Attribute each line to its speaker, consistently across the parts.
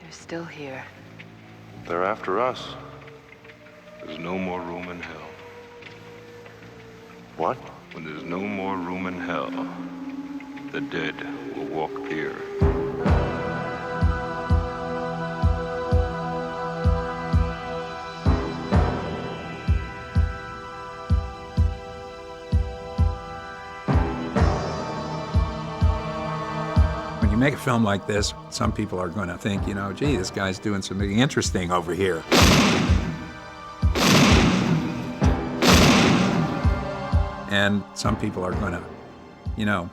Speaker 1: They're still here.
Speaker 2: They're after us. There's no more room in hell.
Speaker 3: What?
Speaker 2: When there's no more room in hell, the dead will walk here.
Speaker 4: When you make a film like this, some people are going to think, gee, this guy's doing something interesting over here. And some people are going to,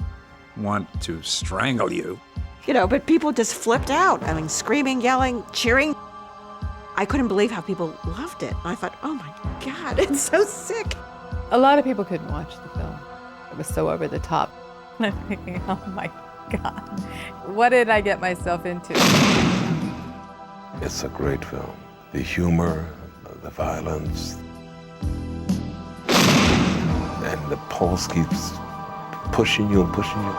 Speaker 4: want to strangle you.
Speaker 5: But people just flipped out. I mean, screaming, yelling, cheering. I couldn't believe how people loved it. I thought, oh my God, it's so sick.
Speaker 6: A lot of people couldn't watch the film. It was so over the top. And I'm thinking, oh my God, what did I get myself into?
Speaker 3: It's a great film. The humor, the violence, and the pulse keeps pushing you and pushing you.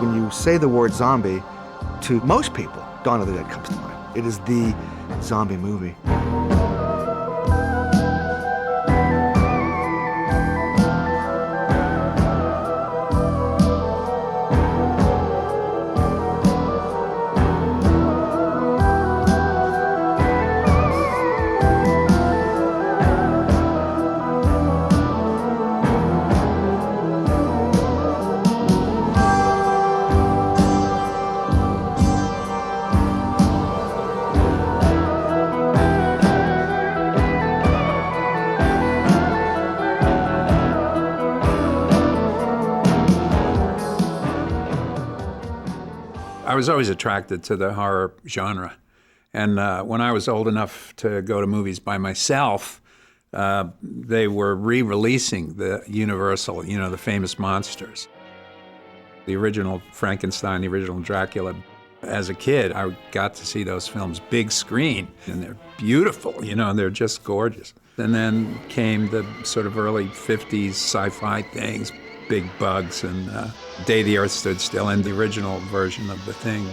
Speaker 7: When you say the word zombie, to most people, Dawn of the Dead comes to mind. It is the zombie movie.
Speaker 4: I was always attracted to the horror genre. And when I was old enough to go to movies by myself, they were re-releasing the Universal, the famous monsters. The original Frankenstein, the original Dracula. As a kid, I got to see those films big screen, and they're beautiful, they're just gorgeous. And then came the sort of early 50s sci-fi things, big bugs and Day the Earth Stood Still, and the original version of The Thing.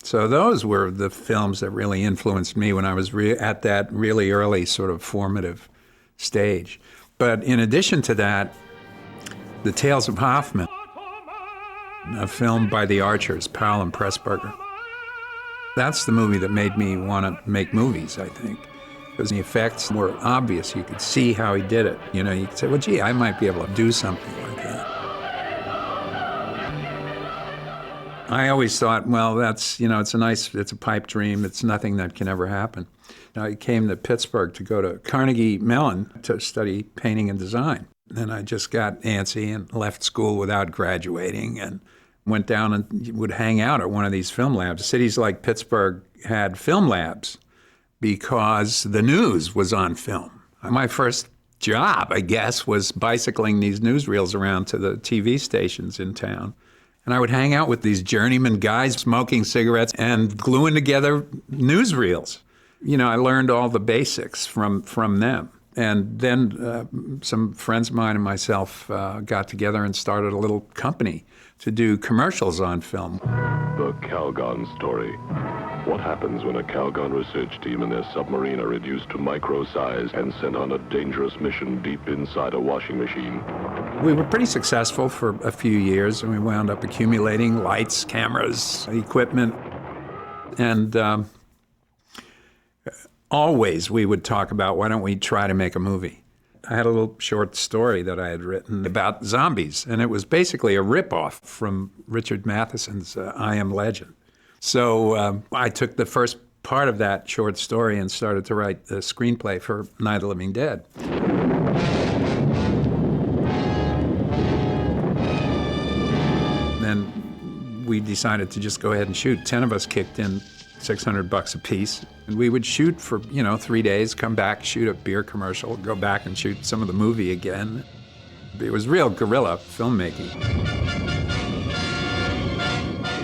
Speaker 4: So those were the films that really influenced me when I was at that really early sort of formative stage. But in addition to that, The Tales of Hoffman, a film by the Archers, Powell and Pressburger. That's the movie that made me want to make movies, I think. Because the effects were obvious. You could see how he did it. You could say, well, gee, I might be able to do something like that. I always thought, well, that's, it's a pipe dream. It's nothing that can ever happen. I came to Pittsburgh to go to Carnegie Mellon to study painting and design. Then I just got antsy and left school without graduating and went down and would hang out at one of these film labs. Cities like Pittsburgh had film labs because the news was on film. My first job, I guess, was bicycling these newsreels around to the TV stations in town. And I would hang out with these journeyman guys smoking cigarettes and gluing together newsreels. I learned all the basics from them. And then some friends of mine and myself got together and started a little company to do commercials on film.
Speaker 8: The Calgon story. What happens when a Calgon research team and their submarine are reduced to micro size and sent on a dangerous mission deep inside a washing machine?
Speaker 4: We were pretty successful for a few years, and we wound up accumulating lights, cameras, equipment, and always we would talk about, why don't we try to make a movie? I had a little short story that I had written about zombies, and it was basically a ripoff from Richard Matheson's I Am Legend. So I took the first part of that short story and started to write the screenplay for Night of the Living Dead. Then we decided to just go ahead and shoot. 10 of us kicked in $600 a piece. And we would shoot for, 3 days, come back, shoot a beer commercial, go back and shoot some of the movie again. It was real guerrilla filmmaking.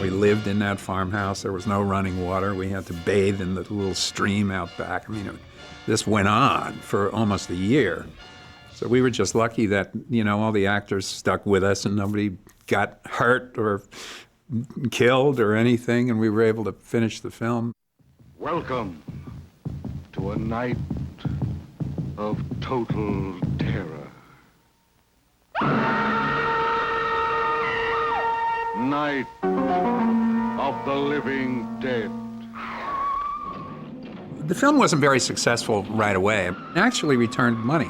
Speaker 4: We lived in that farmhouse. There was no running water. We had to bathe in the little stream out back. This went on for almost a year. So we were just lucky that, all the actors stuck with us and nobody got hurt or killed or anything, and we were able to finish the film.
Speaker 1: Welcome to a night of total terror. Night of the living dead.
Speaker 4: The film wasn't very successful right away. It actually returned money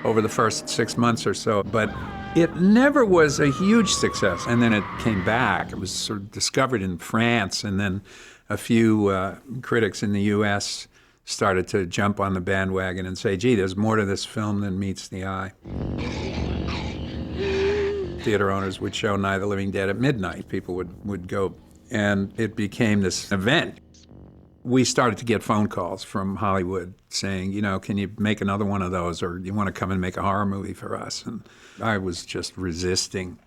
Speaker 4: over the first 6 months or so, but it never was a huge success. And then it came back. It was sort of discovered in France, and then a few critics in the U.S. started to jump on the bandwagon and say, gee, there's more to this film than meets the eye. Theater owners would show Night of the Living Dead at midnight. People would go, and it became this event. We started to get phone calls from Hollywood saying, can you make another one of those, or you want to come and make a horror movie for us? And I was just resisting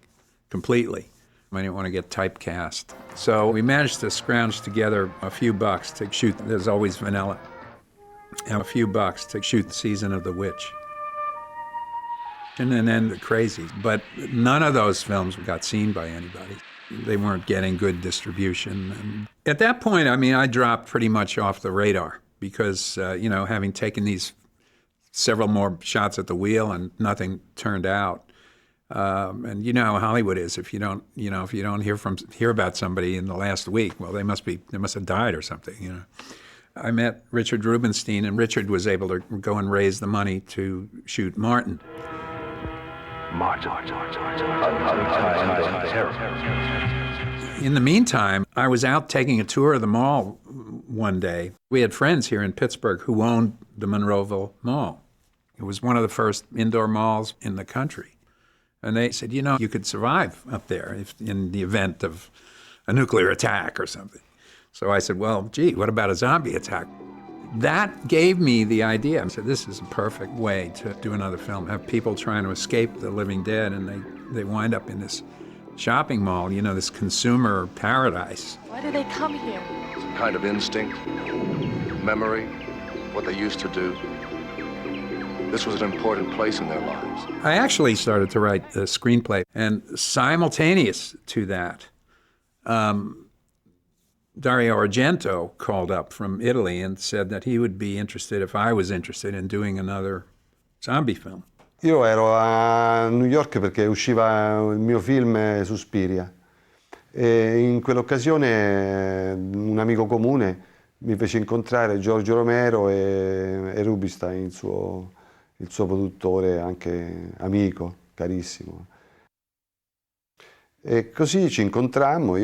Speaker 4: completely. I didn't want to get typecast. So we managed to scrounge together a few bucks to shoot There's Always Vanilla, and a few bucks to shoot the Season of the Witch, and then The Crazies. But none of those films got seen by anybody. They weren't getting good distribution. And at that point, I dropped pretty much off the radar because, having taken these several more shots at the wheel and nothing turned out. And you know how Hollywood is. If you don't hear about somebody in the last week, well, they must have died or something. I met Richard Rubinstein, and Richard was able to go and raise the money to shoot Martin. In the meantime, I was out taking a tour of the mall one day. We had friends here in Pittsburgh who owned the Monroeville Mall. It was one of the first indoor malls in the country. And they said, you could survive up there in the event of a nuclear attack or something. So I said, well, gee, what about a zombie attack? That gave me the idea. I said, this is a perfect way to do another film, have people trying to escape the living dead, and they wind up in this shopping mall, this consumer paradise.
Speaker 9: Why do they come here?
Speaker 10: Some kind of instinct, memory, what they used to do. This was an important place in their lives.
Speaker 4: I actually started to write the screenplay, and simultaneous to that, Dario Argento called up from Italy and said that he would be interested if I was interested in doing another zombie film.
Speaker 11: Io ero a New York perché usciva il mio film Suspiria, e in quell'occasione un amico comune mi fece incontrare George Romero e Rubinstein, il suo produttore, anche amico, carissimo. E così ci incontrammo,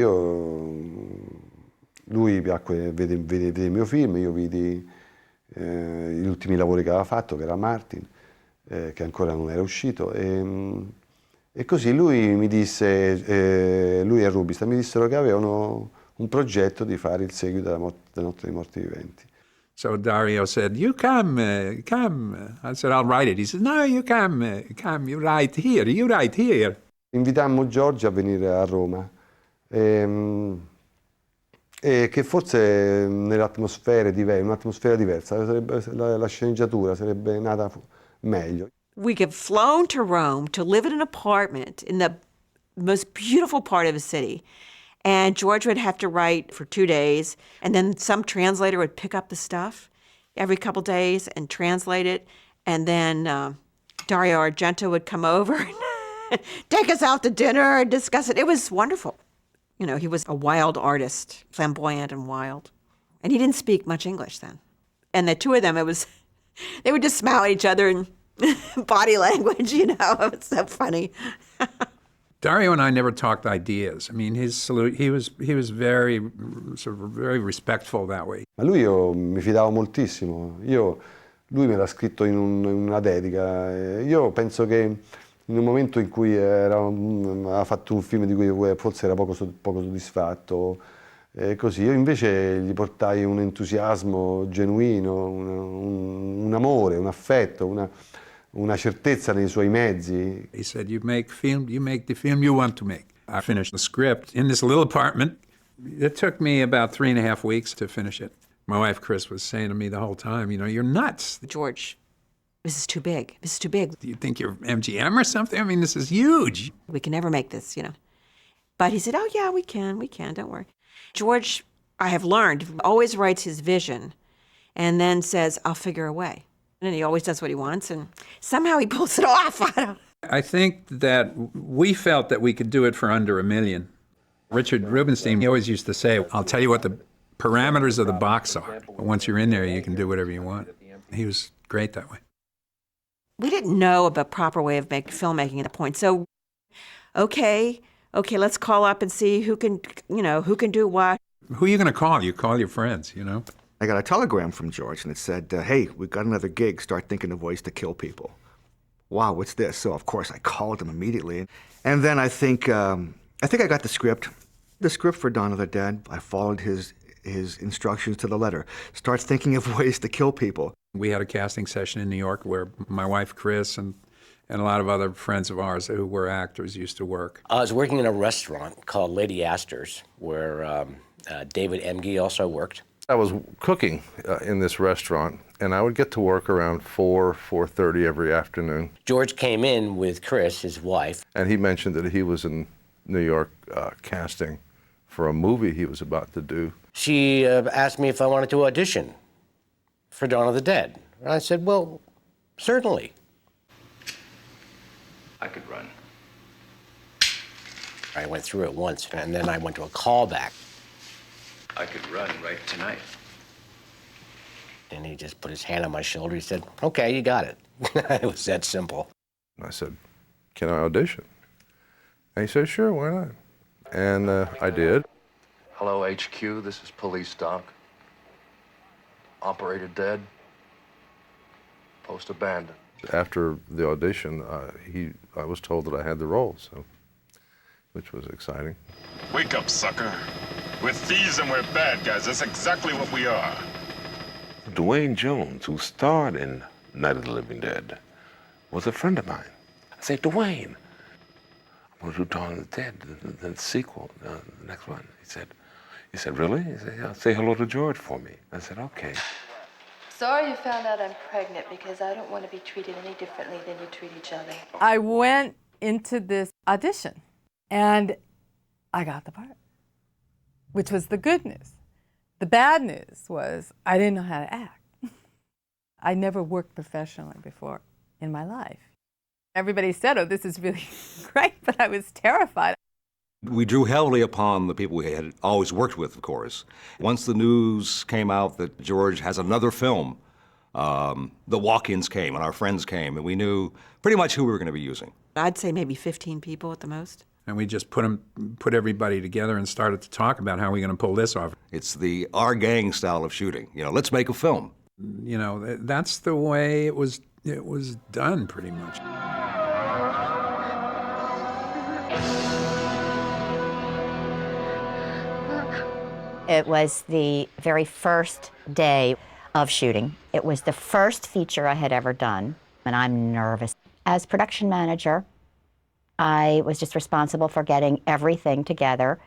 Speaker 11: lui vede il mio film, io vidi gli ultimi lavori che aveva fatto, che era Martin, che ancora non era uscito, e così lui mi disse, lui e Rubinstein mi dissero che avevano un progetto di fare il seguito della Notte dei Morti Viventi.
Speaker 4: So Dario said, you come. I said, I'll write it. He said, no, you come, you write here.
Speaker 11: Invitammo George a venire a Roma, e che forse un'atmosfera diversa, la sceneggiatura sarebbe nata meglio.
Speaker 5: We get flown to Rome to live in an apartment in the most beautiful part of the city. And George would have to write for 2 days, and then some translator would pick up the stuff every couple days and translate it. And then Dario Argento would come over and take us out to dinner and discuss it. It was wonderful. He was a wild artist, flamboyant and wild. And he didn't speak much English then. And the two of them, they would just smile at each other and body language, It was so funny.
Speaker 4: Dario and I never talked ideas. He was very respectful that way.
Speaker 11: Ma lui io mi fidavo moltissimo. Lui me l'ha scritto in una dedica. Io penso che in un momento in cui aveva fatto un film di cui forse era poco soddisfatto, così io invece gli portai un entusiasmo genuino, un amore, un affetto, una certezza nei suoi mezzi.
Speaker 4: He said, you make the film you want to make. I finished the script in this little apartment. It took me about 3.5 weeks to finish it. My wife, Chris, was saying to me the whole time, you're nuts.
Speaker 5: George This is too big. This is too big.
Speaker 4: Do you think you're MGM or something? I mean, this is huge.
Speaker 5: We can never make this, But he said, oh, yeah, we can, don't worry. George, I have learned, always writes his vision and then says, I'll figure a way. And he always does what he wants, and somehow he pulls it off.
Speaker 4: I think that we felt that we could do it for under $1 million. Richard Rubenstein, he always used to say, I'll tell you what the parameters of the box are. But once you're in there, you can do whatever you want. He was great that way.
Speaker 5: We didn't know about proper way of filmmaking at that point. So, okay, let's call up and see who can do what.
Speaker 4: Who are you going to call? You call your friends,
Speaker 7: I got a telegram from George, and it said, hey, we've got another gig. Start thinking of ways to kill people. Wow, what's this? So, of course, I called him immediately. And then I think I got the script for Dawn of the Dead. I followed his instructions to the letter. Start thinking of ways to kill people.
Speaker 4: We had a casting session in New York where my wife, Chris, and a lot of other friends of ours who were actors used to work.
Speaker 9: I was working in a restaurant called Lady Astor's, where David Emge also worked.
Speaker 12: I was cooking in this restaurant, and I would get to work around 4:30 every afternoon.
Speaker 9: George came in with Chris, his wife.
Speaker 12: And he mentioned that he was in New York casting for a movie he was about to do.
Speaker 9: She asked me if I wanted to audition for Dawn of the Dead. And I said, well, certainly.
Speaker 2: I could run.
Speaker 9: I went through it once, and then I went to a callback.
Speaker 2: I could run right tonight.
Speaker 9: And he just put his hand on my shoulder. He said, okay, you got it. It was that simple.
Speaker 12: And I said, can I audition? And he said, sure, why not? And I did.
Speaker 10: Hello, HQ. This is Police Doc. Operator dead. Post abandoned.
Speaker 12: After the audition, I was told that I had the role, which was exciting.
Speaker 13: Wake up, sucker. We're thieves and we're bad guys. That's exactly what we are.
Speaker 3: Dwayne Jones, who starred in Night of the Living Dead, was a friend of mine. I said, Dwayne, I'm going to do Dawn of the Dead, the sequel, the next one. He said, really? He said, yeah, say hello to George for me. I said, okay.
Speaker 14: Sorry you found out I'm pregnant, because I don't want to be treated any differently than you treat each other.
Speaker 6: I went into this audition, and I got the part, which was the good news. The bad news was I didn't know how to act. I never worked professionally before in my life. Everybody said, oh, this is really great, but I was terrified.
Speaker 15: We drew heavily upon the people we had always worked with, of course. Once the news came out that George has another film, the walk-ins came and our friends came, and we knew pretty much who we were going to be using.
Speaker 5: I'd say maybe 15 people at the most.
Speaker 4: And we just put everybody together and started to talk about how we're going to pull this off.
Speaker 15: It's our gang style of shooting. Let's make a film.
Speaker 4: That's the way it was done, pretty much.
Speaker 16: It was the very first day of shooting. It was the first feature I had ever done, and I'm nervous. As production manager, I was just responsible for getting everything together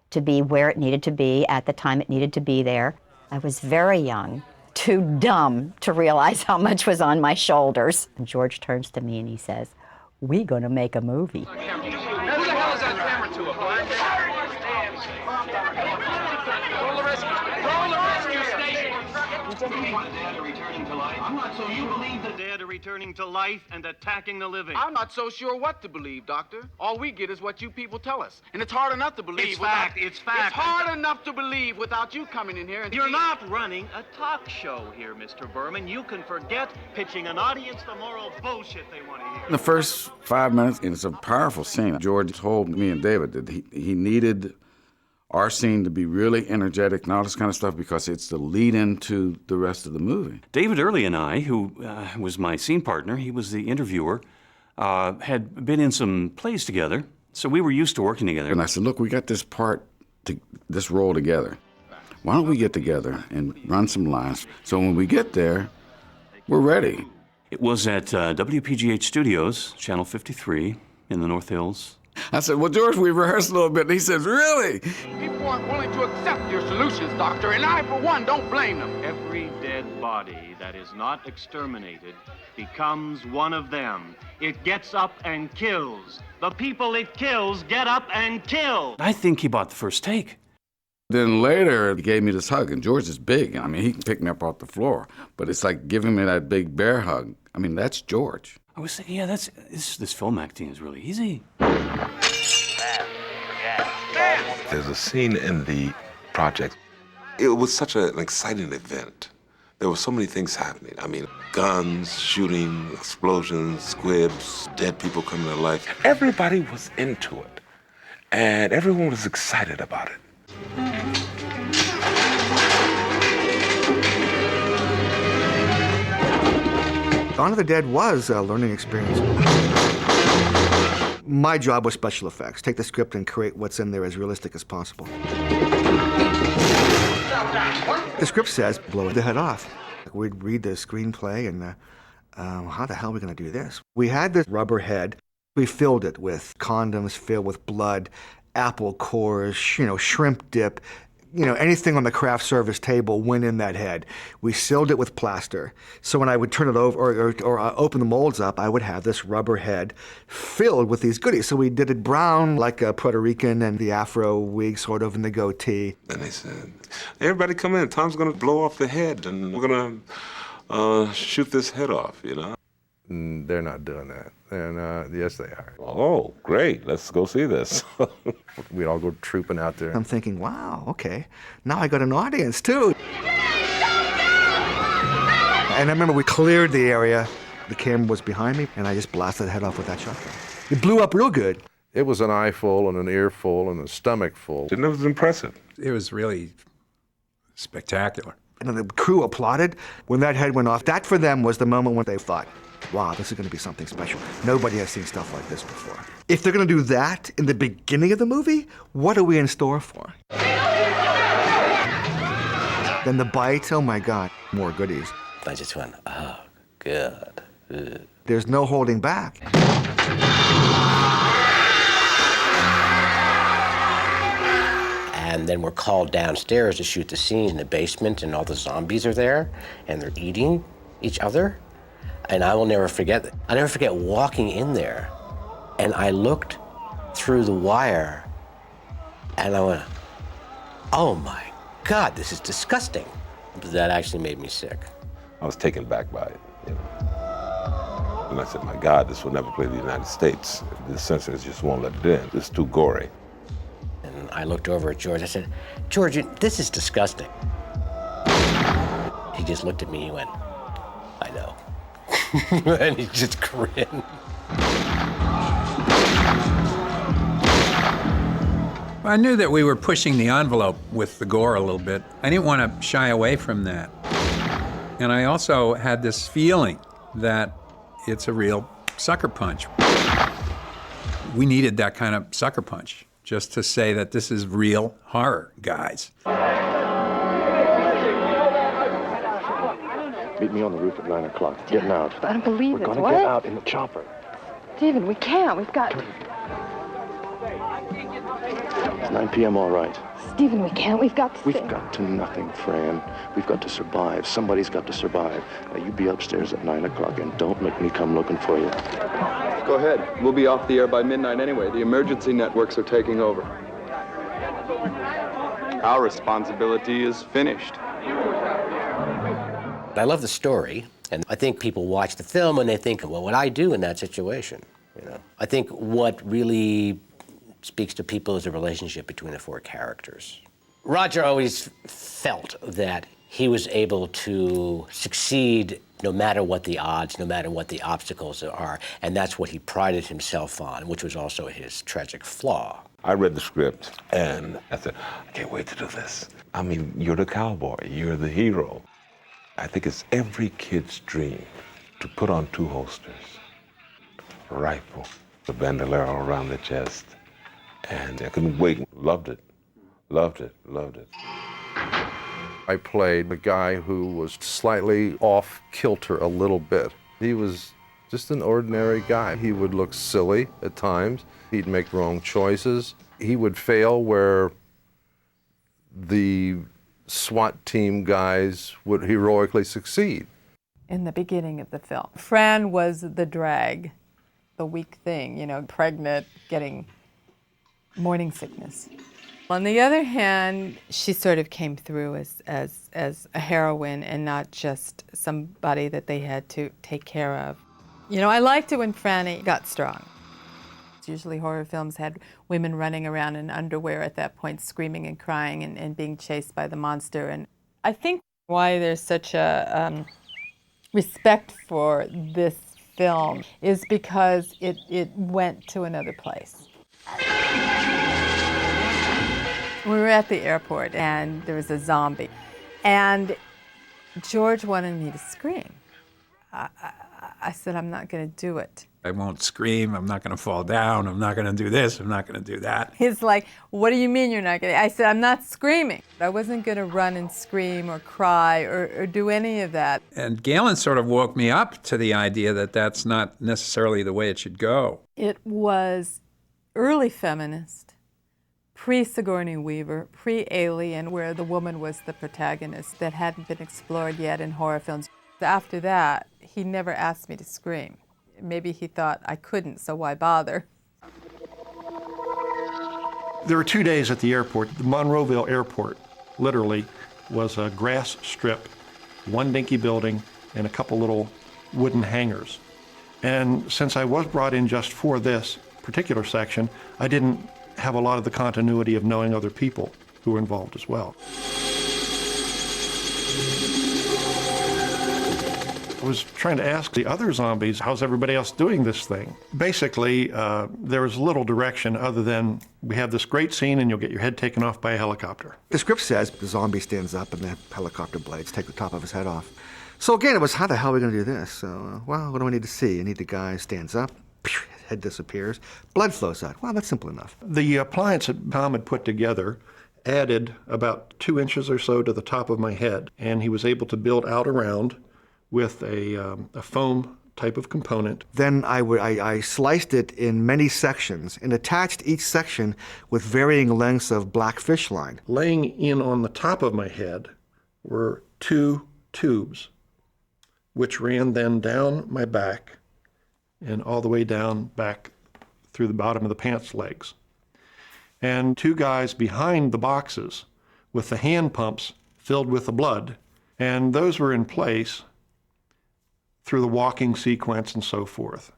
Speaker 16: to be where it needed to be at the time it needed to be there. I was very young, too dumb to realize how much was on my shoulders. And George turns to me and he says, "We're gonna make a movie."
Speaker 17: Who the hell is that camera to, a blind man? Roll the rescue station!
Speaker 18: Dead are returning to life. I'm not so you believe the dead are returning to life and attacking the living.
Speaker 17: I'm not so sure what to believe, Doctor. All we get is what you people tell us. And it's hard enough to believe.
Speaker 18: It's fact.
Speaker 17: It's hard enough to believe without you coming in here and...
Speaker 18: You're not running a talk show here, Mr. Berman. You can forget pitching an audience the moral bullshit they want to hear.
Speaker 19: In the first 5 minutes, and it's a powerful scene. George told me and David that he needed our scene to be really energetic and all this kind of stuff because it's the lead into the rest of the movie.
Speaker 20: David Early and I, who was my scene partner, he was the interviewer, had been in some plays together, so we were used to working together.
Speaker 19: And I said, look, we got this this role together. Why don't we get together and run some lines so when we get there, we're ready.
Speaker 20: It was at WPGH Studios, Channel 53 in the North Hills.
Speaker 19: I said, well, George, we rehearsed a little bit. And he says, really?
Speaker 17: People aren't willing to accept your solutions, Doctor, and I, for one, don't blame them.
Speaker 18: Every dead body that is not exterminated becomes one of them. It gets up and kills. The people it kills get up and kill.
Speaker 20: I think he bought the first take.
Speaker 19: Then later, he gave me this hug, and George is big. I mean, he can pick me up off the floor, but it's like giving me that big bear hug. I mean, that's George.
Speaker 20: I was thinking, yeah, this film acting is really easy.
Speaker 3: There's a scene in the project. It was such an exciting event. There were so many things happening. I mean, guns, shooting, explosions, squibs, dead people coming to life. Everybody was into it, and everyone was excited about it.
Speaker 7: Dawn of the Dead was a learning experience. My job was special effects. Take the script and create what's in there as realistic as possible. The script says, blow the head off. We'd read the screenplay and, how the hell are we going to do this? We had this rubber head. We filled it with condoms filled with blood, apple cores, shrimp dip, anything on the craft service table went in that head. We sealed it with plaster. So when I would turn it over or open the molds up, I would have this rubber head filled with these goodies. So we did it brown like a Puerto Rican and the afro wig sort of and the goatee.
Speaker 3: And they said, everybody come in, Tom's gonna blow off the head and we're gonna shoot this head off,
Speaker 12: They're not doing that. And yes, they are.
Speaker 3: Oh, great. Let's go see this.
Speaker 12: We'd all go trooping out there.
Speaker 7: I'm thinking, wow, okay. Now I got an audience, too. And I remember we cleared the area. The camera was behind me, and I just blasted the head off with that shotgun. It blew up real good.
Speaker 12: It was an eye full and an ear full and a stomach full.
Speaker 3: And it was impressive.
Speaker 4: It was really spectacular.
Speaker 7: And the crew applauded when that head went off. That, for them, was the moment when they thought, wow, this is going to be something special. Nobody has seen stuff like this before. If they're going to do that in the beginning of the movie, what are we in store for? Then the bites, oh my God, more goodies.
Speaker 9: I just went, oh, good. Ugh.
Speaker 7: There's no holding back.
Speaker 9: And then we're called downstairs to shoot the scene in the basement, and all the zombies are there, and they're eating each other. And I will never forget that. I'll never forget walking in there, and I looked through the wire, and I went, oh my God, this is disgusting. But that actually made me sick.
Speaker 3: I was taken back by it. And I said, my God, this will never play in the United States. The censors just won't let it in. It's too gory.
Speaker 9: And I looked over at George. I said, George, this is disgusting. He just looked at me. He went, I know. And he just grinned.
Speaker 4: I knew that we were pushing the envelope with the gore a little bit. I didn't want to shy away from that. And I also had this feeling that it's a real sucker punch. We needed that kind of sucker punch, just to say that this is real horror, guys.
Speaker 8: Meet me on the roof at 9 o'clock. Getting out.
Speaker 14: I don't believe
Speaker 8: We're
Speaker 14: it.
Speaker 8: gonna
Speaker 14: What?
Speaker 8: get out in the chopper.
Speaker 14: Stephen, we can't. We've got...
Speaker 8: It's 9 p.m. all right.
Speaker 14: Stephen, we can't. We've got to...
Speaker 8: We've got to nothing, Fran. We've got to survive. Somebody's got to survive. Now, you be upstairs at 9 o'clock and don't make me come looking for you.
Speaker 21: Go ahead. We'll be off the air by midnight anyway. The emergency networks are taking over. Our responsibility is finished.
Speaker 9: I love the story, and I think people watch the film and they think, well, what would I do in that situation? I think what really speaks to people is the relationship between the four characters. Roger always felt that he was able to succeed no matter what the odds, no matter what the obstacles are, and that's what he prided himself on, which was also his tragic flaw.
Speaker 3: I read the script and I said, I can't wait to do this. I mean, you're the cowboy, you're the hero. I think it's every kid's dream to put on two holsters, a rifle, a bandolero around the chest, and I couldn't wait. Loved it, loved it, loved it.
Speaker 12: I played a guy who was slightly off kilter a little bit. He was just an ordinary guy. He would look silly at times. He'd make wrong choices. He would fail where the SWAT team guys would heroically succeed.
Speaker 6: In the beginning of the film, Fran was the drag, the weak thing, you know, pregnant, getting morning sickness. On the other hand, she sort of came through as a heroine and not just somebody that they had to take care of. You know, I liked it when Franny got strong. Usually horror films had women running around in underwear at that point, screaming and crying and being chased by the monster. And I think why there's such a respect for this film is because it went to another place. We were at the airport and there was a zombie. And George wanted me to scream. I said, I'm not going to do it.
Speaker 4: I won't scream, I'm not going to fall down, I'm not going to do this, I'm not going to do that.
Speaker 6: He's like, what do you mean you're not going to? I said, I'm not screaming. I wasn't going to run and scream or cry or do any of that.
Speaker 4: And Gaylen sort of woke me up to the idea that that's not necessarily the way it should go.
Speaker 6: It was early feminist, pre-Sigourney Weaver, pre-Alien, where the woman was the protagonist that hadn't been explored yet in horror films. After that, he never asked me to scream. Maybe he thought I couldn't, so why bother?
Speaker 1: There were 2 days at the airport. The Monroeville Airport, literally, was a grass strip, one dinky building, and a couple little wooden hangars. And since I was brought in just for this particular section, I didn't have a lot of the continuity of knowing other people who were involved as well. I was trying to ask the other zombies, how's everybody else doing this thing? Basically, there was little direction other than we have this great scene and you'll get your head taken off by a helicopter.
Speaker 7: The script says the zombie stands up and the helicopter blades take the top of his head off. So again, it was how the hell are we going to do this? So, well, what do I need to see? I need the guy stands up, head disappears, blood flows out. Well, that's simple enough.
Speaker 1: The appliance that Tom had put together added about 2 inches or so to the top of my head, and he was able to build out around with a foam type of component.
Speaker 7: Then I sliced it in many sections and attached each section with varying lengths of black fish line.
Speaker 1: Laying in on the top of my head were 2 tubes, which ran then down my back and all the way down back through the bottom of the pants legs. And 2 guys behind the boxes with the hand pumps filled with the blood, and those were in place through the walking sequence and so forth.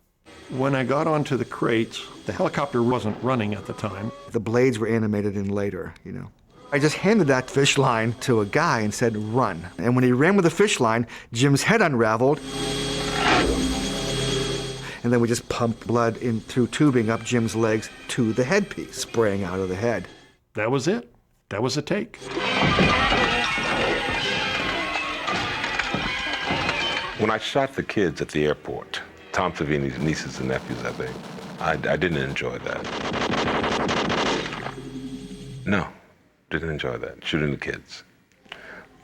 Speaker 1: When I got onto the crates, the helicopter wasn't running at the time.
Speaker 7: The blades were animated in later, you know. I just handed that fish line to a guy and said, run. And when he ran with the fish line, Jim's head unraveled. And then we just pumped blood in through tubing up Jim's legs to the headpiece, spraying out of the head.
Speaker 1: That was it. That was a take.
Speaker 3: When I shot the kids at the airport, Tom Savini's nieces and nephews, I think, I didn't enjoy that. No, didn't enjoy that. Shooting the kids.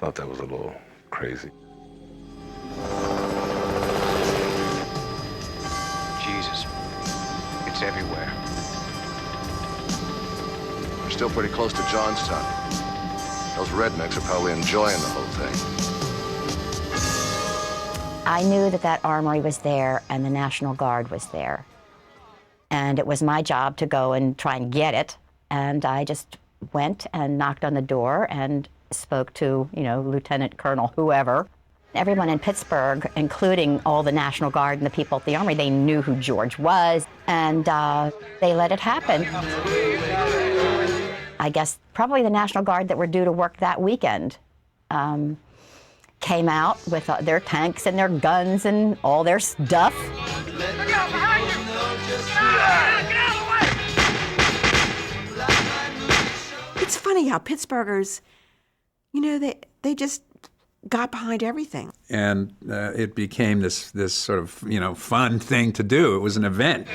Speaker 3: Thought that was a little crazy.
Speaker 10: Jesus, it's everywhere. We're still pretty close to Johnstown. Those rednecks are probably enjoying the whole thing.
Speaker 16: I knew that that armory was there and the National Guard was there. And it was my job to go and try and get it. And I just went and knocked on the door and spoke to, you know, Lieutenant Colonel whoever. Everyone in Pittsburgh, including all the National Guard and the people at the armory, they knew who George was, and they let it happen. I guess probably the National Guard that were due to work that weekend came out with their tanks and their guns and all their stuff.
Speaker 5: It's funny how Pittsburghers, you know, they just got behind everything.
Speaker 4: And it became this sort of, you know, fun thing to do. It was an event.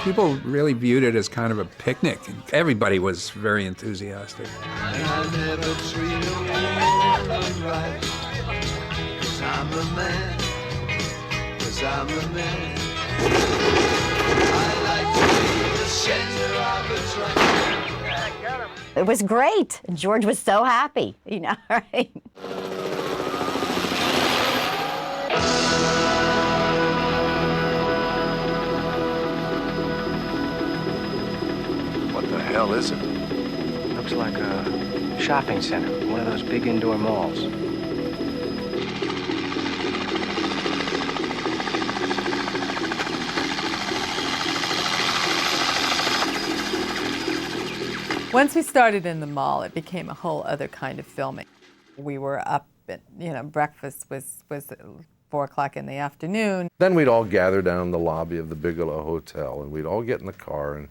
Speaker 4: People really viewed it as kind of a picnic. Everybody was very enthusiastic.
Speaker 22: I never treat a woman right, 'cause I'm the man, 'cause I'm the man. I like to be the
Speaker 2: center of attraction.
Speaker 16: It was great. George was so happy, you know, right?
Speaker 10: What the hell is it?
Speaker 2: Looks like a shopping center, one of those big indoor malls.
Speaker 6: Once we started in the mall, it became a whole other kind of filming. We were up at, breakfast was at 4 o'clock in the afternoon.
Speaker 12: Then we'd all gather down in the lobby of the Bigelow Hotel, and we'd all get in the car and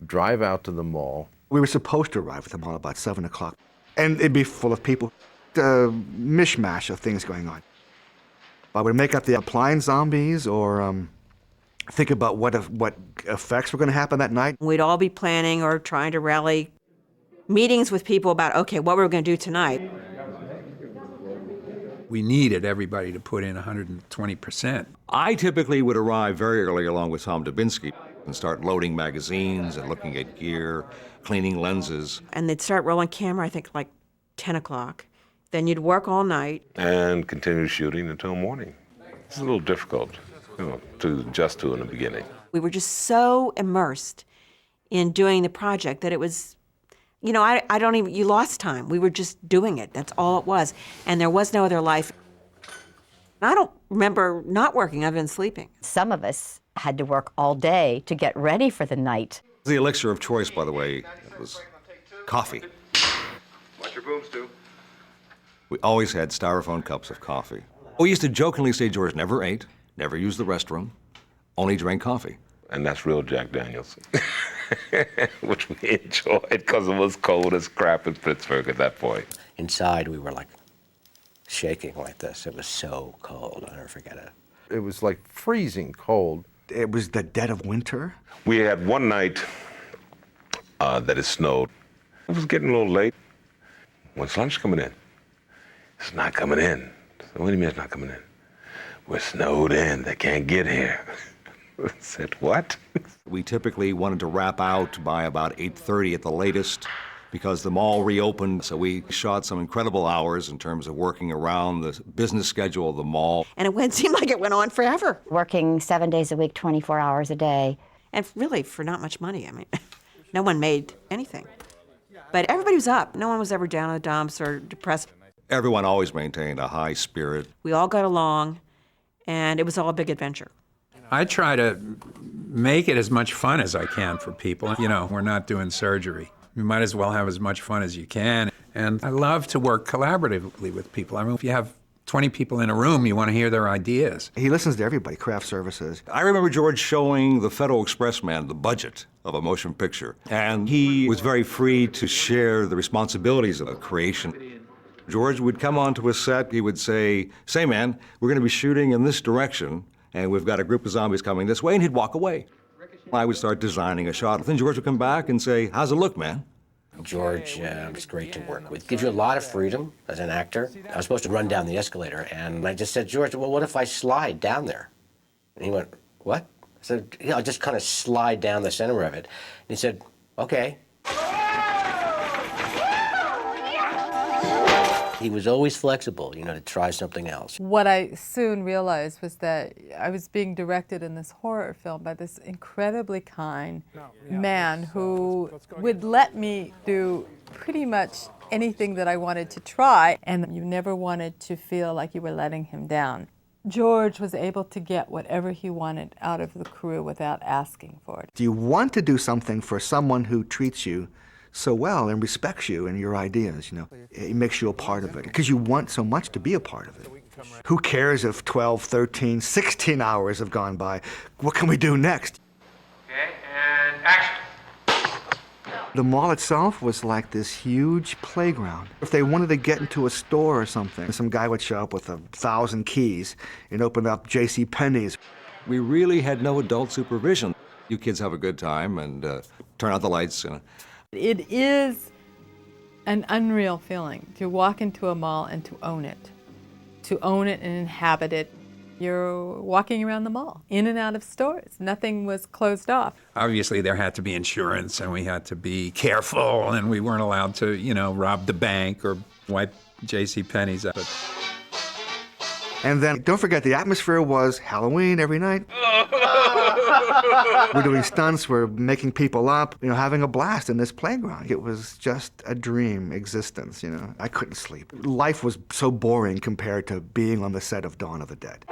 Speaker 12: drive out to the mall.
Speaker 7: We were supposed to arrive at the mall about 7 o'clock, and it'd be full of people, mishmash of things going on. I would make up the appliance zombies or think about what effects were going to happen that night.
Speaker 5: We'd all be planning or trying to rally meetings with people about, okay, what we're going to do tonight.
Speaker 4: We needed everybody to put in 120%.
Speaker 15: I typically would arrive very early along with Tom Dubinsky and start loading magazines and looking at gear, cleaning lenses.
Speaker 5: And they'd start rolling camera, I think, like 10 o'clock. Then you'd work all night.
Speaker 3: And continue shooting until morning. It's a little difficult, to adjust to in the beginning.
Speaker 5: We were just so immersed in doing the project that it was, you lost time. We were just doing it. That's all it was. And there was no other life. I don't remember not working. I've been sleeping.
Speaker 16: Some of us had to work all day to get ready for the night.
Speaker 15: The elixir of choice, by the way, was coffee.
Speaker 10: Watch your boom, Stu.
Speaker 15: We always had styrofoam cups of coffee. We used to jokingly say George never ate, never used the restroom, only drank coffee.
Speaker 3: And that's real Jack Daniels, which we enjoyed because it was cold as crap in Pittsburgh at that point.
Speaker 9: Inside, we were like shaking like this. It was so cold. I'll never forget it.
Speaker 12: It was like freezing cold.
Speaker 7: It was the dead of winter.
Speaker 3: We had one night that it snowed. It was getting a little late. When's lunch coming in? It's not coming in. So what do you mean it's not coming in? We're snowed in. They can't get here. I said, what?
Speaker 15: We typically wanted to wrap out by about 8:30 at the latest because the mall reopened. So we shot some incredible hours in terms of working around the business schedule of the mall.
Speaker 5: And it seemed like it went on forever.
Speaker 16: Working 7 days a week, 24 hours a day.
Speaker 5: And really, for not much money. I mean, no one made anything. But everybody was up. No one was ever down in the dumps or depressed.
Speaker 15: Everyone always maintained a high spirit.
Speaker 5: We all got along, and it was all a big adventure.
Speaker 4: I try to make it as much fun as I can for people. We're not doing surgery. You might as well have as much fun as you can. And I love to work collaboratively with people. I mean, if you have 20 people in a room, you want to hear their ideas.
Speaker 7: He listens to everybody, craft services.
Speaker 15: I remember George showing the Federal Express man the budget of a motion picture. And he was very free to share the responsibilities of creation. George would come onto a set, he would say, man, we're going to be shooting in this direction, and we've got a group of zombies coming this way, and he'd walk away. I would start designing a shot. Then George would come back and say, how's it look, man?
Speaker 9: George was great to work with. Gives you a lot of freedom as an actor. I was supposed to run down the escalator, and I just said, George, well, what if I slide down there? And he went, what? I said, yeah, I'll just kind of slide down the center of it. And he said, okay. He was always flexible, to try something else.
Speaker 6: What I soon realized was that I was being directed in this horror film by this incredibly kind man who would let me do pretty much anything that I wanted to try, and you never wanted to feel like you were letting him down. George was able to get whatever he wanted out of the crew without asking for it.
Speaker 7: Do you want to do something for someone who treats you so well and respects you and your ideas, It makes you a part of it because you want so much to be a part of it. Who cares if 12, 13, 16 hours have gone by? What can we do next?
Speaker 2: Okay, and action.
Speaker 7: The mall itself was like this huge playground. If they wanted to get into a store or something, some guy would show up with 1,000 keys and open up J.C. Penney's.
Speaker 15: We really had no adult supervision. You kids have a good time and turn out the lights.
Speaker 6: It is an unreal feeling to walk into a mall and to own it and inhabit it. You're walking around the mall, in and out of stores. Nothing was closed off.
Speaker 4: Obviously, there had to be insurance, and we had to be careful, and we weren't allowed to, rob the bank or wipe J.C. Penney's up.
Speaker 7: And then, don't forget, the atmosphere was Halloween every night. We're doing stunts, we're making people up, having a blast in this playground. It was just a dream existence, I couldn't sleep. Life was so boring compared to being on the set of Dawn of the Dead.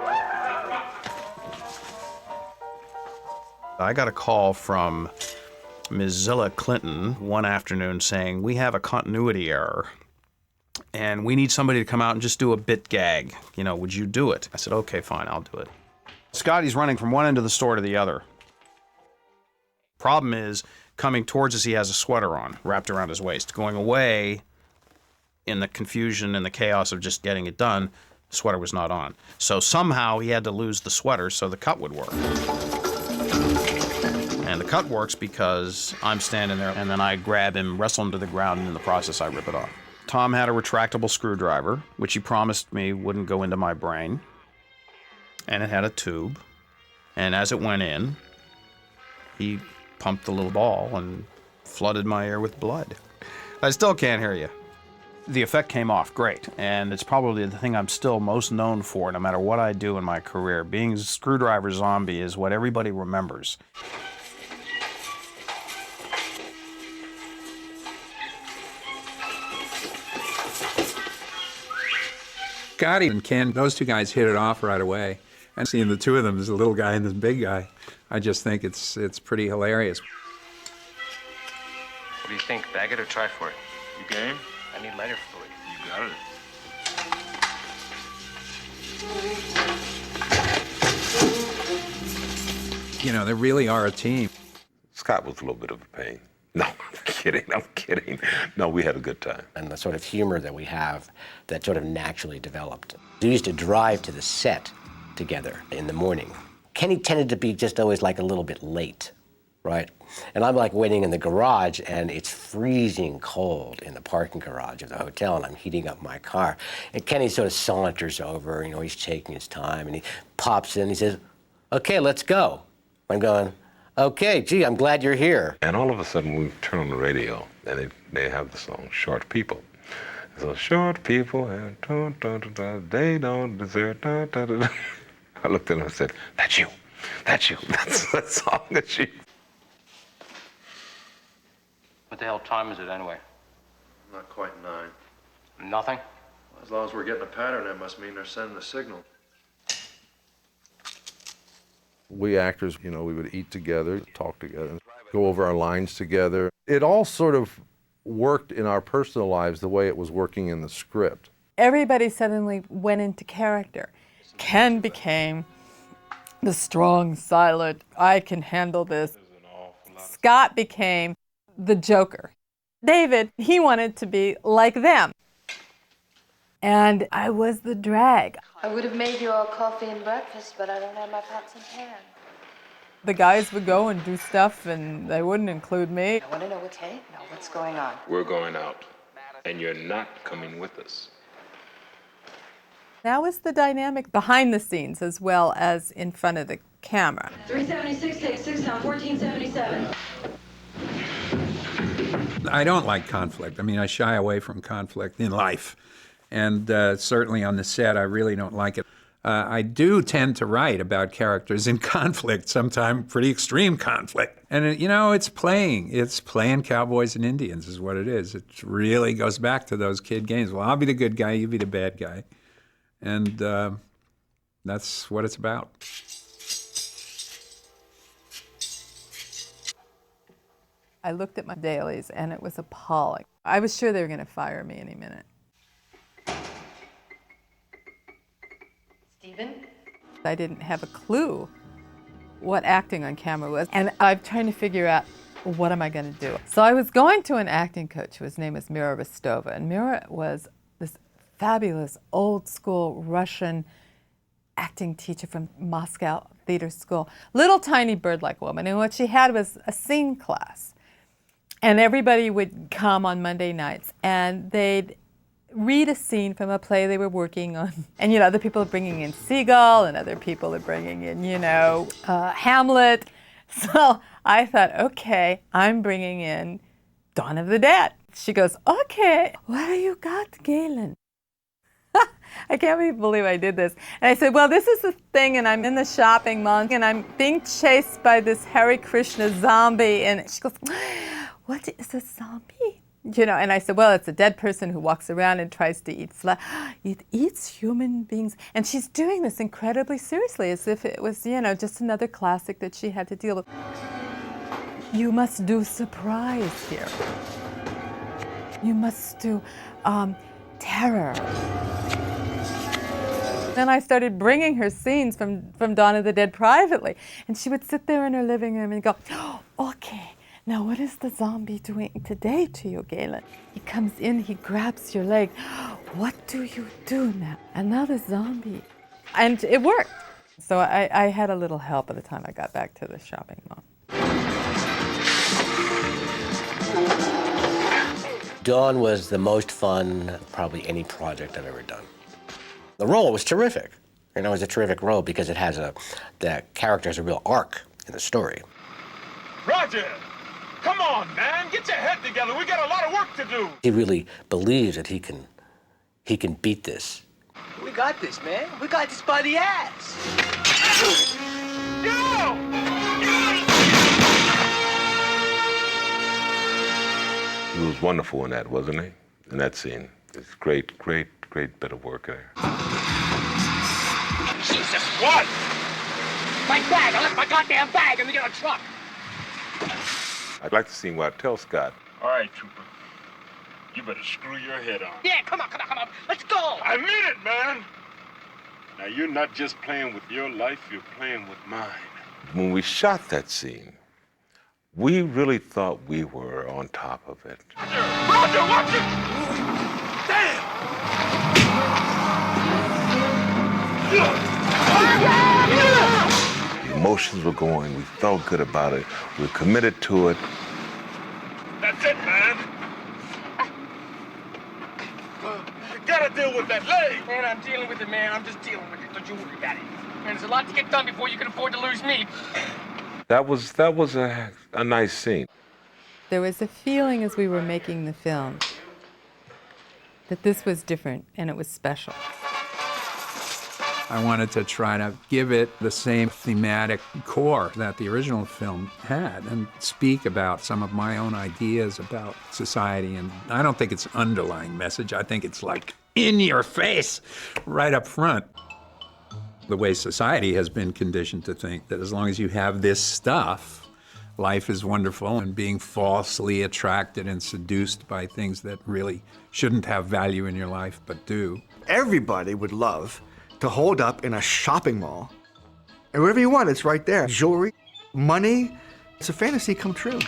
Speaker 11: I got a call from Ms. Zilla Clinton one afternoon saying, we have a continuity error, and we need somebody to come out and just do a bit gag. Would you do it? I said, okay, fine, I'll do it. Scotty's running from one end of the store to the other. Problem is, coming towards us, he has a sweater on, wrapped around his waist. Going away, in the confusion and the chaos of just getting it done, the sweater was not on. So somehow he had to lose the sweater so the cut would work. And the cut works because I'm standing there, and then I grab him, wrestle him to the ground, and in the process, I rip it off. Tom had a retractable screwdriver, which he promised me wouldn't go into my brain. And it had a tube. And as it went in, he pumped the little ball and flooded my ear with blood. I still can't hear you. The effect came off great, and it's probably the thing I'm still most known for, no matter what I do in my career. Being a screwdriver zombie is what everybody remembers.
Speaker 4: Scotty and Ken, those two guys hit it off right away. And seeing the two of them, there's a little guy and this big guy, I just think it's pretty hilarious.
Speaker 2: What do you think? Bag it or try for it?
Speaker 13: You game?
Speaker 2: I need lighter fluid.
Speaker 13: You got it.
Speaker 4: They really are a team.
Speaker 3: Scott was a little bit of a pain. No, I'm kidding. No, we had a good time.
Speaker 9: And the sort of humor that we have that sort of naturally developed. We used to drive to the set together in the morning. Kenny tended to be just always like a little bit late, right? And I'm like waiting in the garage, and it's freezing cold in the parking garage of the hotel, and I'm heating up my car. And Kenny sort of saunters over, he's taking his time, and he pops in, he says, okay, let's go. I'm going, okay, gee, I'm glad you're here.
Speaker 3: And all of a sudden, we turn on the radio, and they have the song "Short People." So short people, they don't deserve. I looked at him and said, "That's you. That's that song. That's you."
Speaker 2: What the hell time is it anyway?
Speaker 21: Not quite 9.
Speaker 2: Nothing?
Speaker 21: As long as we're getting a pattern, that must mean they're sending a signal.
Speaker 12: We actors, we would eat together, talk together, go over our lines together. It all sort of worked in our personal lives the way it was working in the script.
Speaker 6: Everybody suddenly went into character. Ken became the strong, silent, I can handle this. Scott became the Joker. David, he wanted to be like them. And I was the drag.
Speaker 14: I would have made you all coffee and breakfast, but I don't have my pots and pans.
Speaker 6: The guys would go and do stuff, and they wouldn't include me.
Speaker 14: I want to know what's going on.
Speaker 13: We're going out, and you're not coming with us.
Speaker 6: That was the dynamic behind the scenes as well as in front of the camera.
Speaker 23: 376, take 6 down, 1477.
Speaker 4: I don't like conflict. I shy away from conflict in life. And certainly on the set, I really don't like it. I do tend to write about characters in conflict, sometimes pretty extreme conflict. And, it's playing cowboys and Indians is what it is. It really goes back to those kid games. Well, I'll be the good guy, you be the bad guy. And that's what it's about.
Speaker 6: I looked at my dailies, and it was appalling. I was sure they were going to fire me any minute.
Speaker 14: Stephen?
Speaker 6: I didn't have a clue what acting on camera was, and I'm trying to figure out, what am I going to do? So I was going to an acting coach whose name is Mira Rostova, and Mira was this fabulous old-school Russian acting teacher from Moscow Theater School. Little tiny bird-like woman, and what she had was a scene class. And everybody would come on Monday nights, and they'd read a scene from a play they were working on. And, other people are bringing in Seagull, and other people are bringing in, Hamlet. So I thought, okay, I'm bringing in Dawn of the Dead. She goes, okay, what do you got, Gaylen? I can't believe I did this. And I said, well, this is the thing, and I'm in the shopping mall, and I'm being chased by this Hare Krishna zombie. And she goes, what is a zombie? And I said, well, it's a dead person who walks around and tries to eat flesh. It eats human beings. And she's doing this incredibly seriously, as if it was, just another classic that she had to deal with. You must do surprise here. You must do terror. Then I started bringing her scenes from Dawn of the Dead privately. And she would sit there in her living room and go, oh, okay, now what is the zombie doing today to you, Gaylen? He comes in, he grabs your leg. What do you do now? Another zombie. And it worked. So I had a little help by the time I got back to the shopping mall.
Speaker 9: Dawn was the most fun, probably any project I've ever done. The role was terrific. It was a terrific role because the character has a real arc in the story.
Speaker 17: Roger! Come on, man! Get your head together! We got a lot of work to do!
Speaker 9: He really believes that he can beat this.
Speaker 2: We got this, man. We got this by the ass.
Speaker 3: He was wonderful in that, wasn't he? In that scene. It's great bit of work there.
Speaker 17: Jesus, what? My bag! I left my goddamn bag in the other truck!
Speaker 3: I'd like to see what I tell Scott.
Speaker 17: All right, Trooper. You better screw your head on.
Speaker 2: Yeah, come on. Let's go.
Speaker 17: I mean it, man. Now, you're not just playing with your life, you're playing with mine.
Speaker 3: When we shot that scene, we really thought we were on top of it.
Speaker 17: Roger, watch it! Damn!
Speaker 3: The emotions were going. We felt good about it. We were committed to it.
Speaker 17: That's it, man. You gotta deal with that leg.
Speaker 2: Man, I'm dealing with it, man. I'm just dealing with it. Don't you worry about it. Man, there's a lot to get done before you can afford to lose me.
Speaker 3: That was a nice scene.
Speaker 6: There was a feeling as we were making the film that this was different and it was special.
Speaker 4: I wanted to try to give it the same thematic core that the original film had and speak about some of my own ideas about society. And I don't think it's an underlying message. I think it's like in your face, right up front. The way society has been conditioned to think that as long as you have this stuff, life is wonderful, and being falsely attracted and seduced by things that really shouldn't have value in your life but do.
Speaker 7: Everybody would love to hold up in a shopping mall. And whatever you want, it's right there. Jewelry, money, it's a fantasy come true.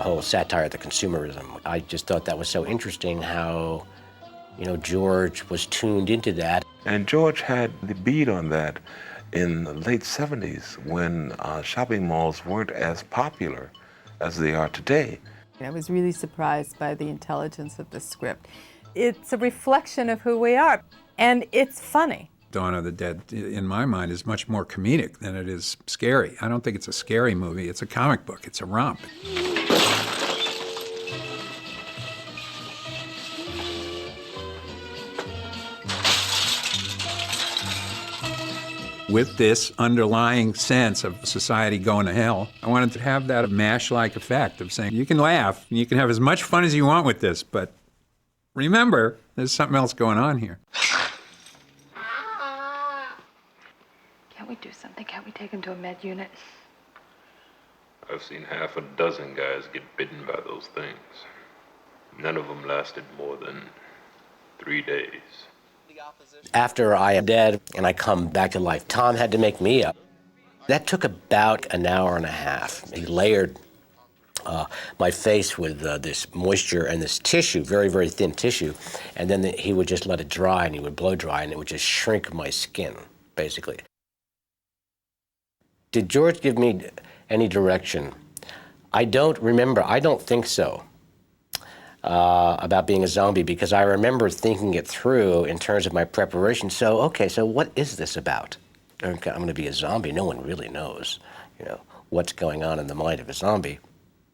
Speaker 9: Whole satire of the consumerism. I just thought that was so interesting how, George was tuned into that.
Speaker 3: And George had the beat on that in the late 70s when shopping malls weren't as popular as they are today.
Speaker 6: I was really surprised by the intelligence of the script. It's a reflection of who we are, and it's funny.
Speaker 4: Dawn of the Dead, in my mind, is much more comedic than it is scary. I don't think it's a scary movie. It's a comic book. It's a romp. With this underlying sense of society going to hell, I wanted to have that MASH-like effect of saying, you can laugh, and you can have as much fun as you want with this, but remember, there's something else going on here.
Speaker 14: Can't we do something? Can't we take him to a med unit?
Speaker 13: I've seen half a dozen guys get bitten by those things. None of them lasted more than 3 days.
Speaker 9: After I am dead and I come back to life, Tom had to make me up. That took about an hour and a half. He layered my face with this moisture and this tissue, very, very thin tissue, and then he would just let it dry, and he would blow dry, and it would just shrink my skin, basically. Did George give me any direction? I don't remember. I don't think so. About being a zombie, because I remember thinking it through in terms of my preparation. So, okay, so what is this about? Okay, I'm going to be a zombie. No one really knows, what's going on in the mind of a zombie.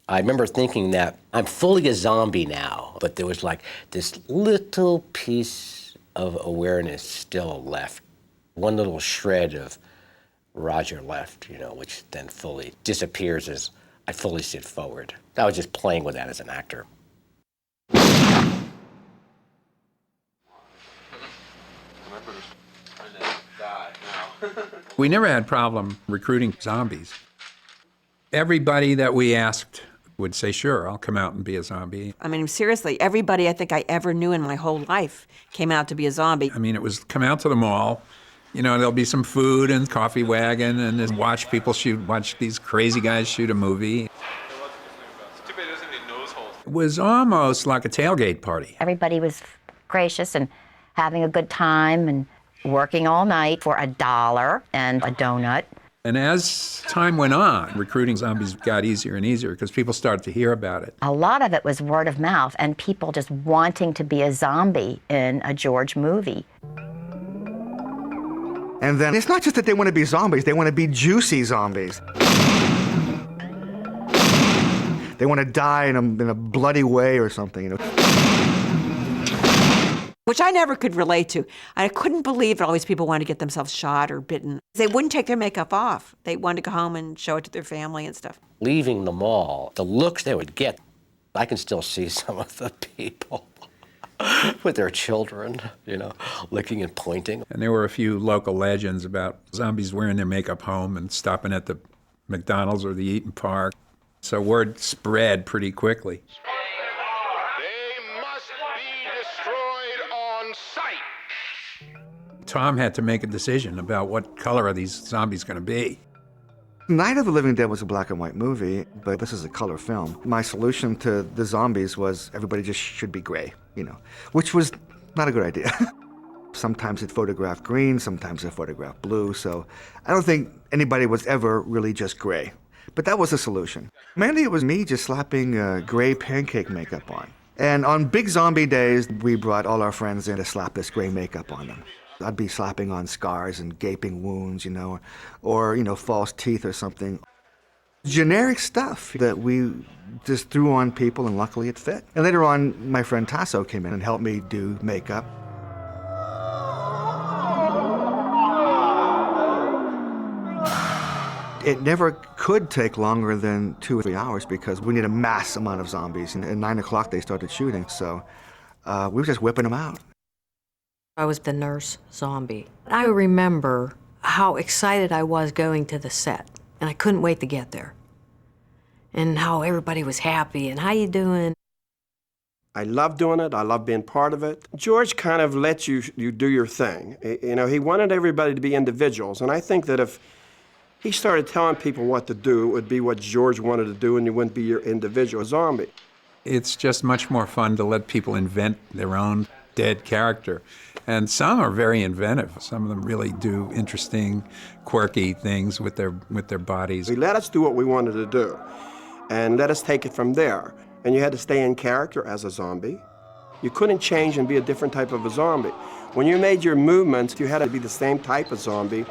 Speaker 9: I remember thinking that I'm fully a zombie now, but there was like this little piece of awareness still left. One little shred of Roger left, which then fully disappears as I fully sit forward. I was just playing with that as an actor.
Speaker 4: We never had problem recruiting zombies. Everybody that we asked would say, sure, I'll come out and be a zombie.
Speaker 5: I mean, seriously, everybody I think I ever knew in my whole life came out to be a zombie.
Speaker 4: I mean, it was come out to the mall, there'll be some food and coffee wagon and just watch people watch these crazy guys shoot a movie. It was almost like a tailgate party.
Speaker 16: Everybody was gracious and having a good time and working all night for $1 and a donut.
Speaker 4: And as time went on, recruiting zombies got easier and easier because people started to hear about it.
Speaker 16: A lot of it was word of mouth and people just wanting to be a zombie in a George movie.
Speaker 7: And then it's not just that they want to be zombies, they want to be juicy zombies. They want to die in a bloody way or something,
Speaker 5: Which I never could relate to. I couldn't believe that all these people wanted to get themselves shot or bitten. They wouldn't take their makeup off. They wanted to go home and show it to their family and stuff.
Speaker 9: Leaving the mall, the looks they would get, I can still see some of the people with their children, licking and pointing.
Speaker 4: And there were a few local legends about zombies wearing their makeup home and stopping at the McDonald's or the Eaton Park. So word spread pretty quickly. Tom had to make a decision about what color are these zombies going to be.
Speaker 7: Night of the Living Dead was a black and white movie, but this is a color film. My solution to the zombies was everybody just should be gray, which was not a good idea. Sometimes it photographed green, sometimes it photographed blue, so I don't think anybody was ever really just gray. But that was a solution. Mainly it was me just slapping gray pancake makeup on. And on big zombie days, we brought all our friends in to slap this gray makeup on them. I'd be slapping on scars and gaping wounds, or false teeth or something. Generic stuff that we just threw on people, and luckily it fit. And later on, my friend Tasso came in and helped me do makeup. It never could take longer than 2 or 3 hours because we need a mass amount of zombies. And at 9 o'clock, they started shooting, so we were just whipping them out.
Speaker 18: I was the nurse zombie. I remember how excited I was going to the set, and I couldn't wait to get there. And how everybody was happy, and how you doing?
Speaker 19: I love doing it. I love being part of it. George kind of lets you do your thing. He wanted everybody to be individuals, and I think that if he started telling people what to do, it would be what George wanted to do, and you wouldn't be your individual zombie.
Speaker 4: It's just much more fun to let people invent their own dead character. And some are very inventive. Some of them really do interesting, quirky things with their bodies.
Speaker 19: He let us do what we wanted to do, and let us take it from there. And you had to stay in character as a zombie. You couldn't change and be a different type of a zombie. When you made your movements, you had to be the same type of zombie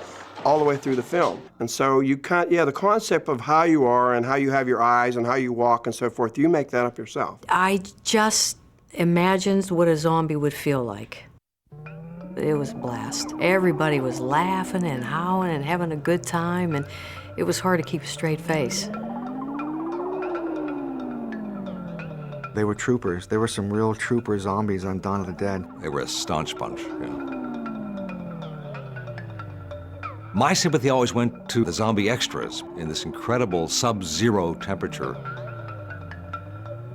Speaker 19: all the way through the film. And so the concept of how you are and how you have your eyes and how you walk and so forth, you make that up yourself.
Speaker 18: I just imagined what a zombie would feel like. It was a blast. Everybody was laughing and howling and having a good time, and it was hard to keep a straight face.
Speaker 7: They were troopers. There were some real trooper zombies on Dawn of the Dead.
Speaker 15: They were a staunch bunch, My sympathy always went to the zombie extras in this incredible sub-zero temperature.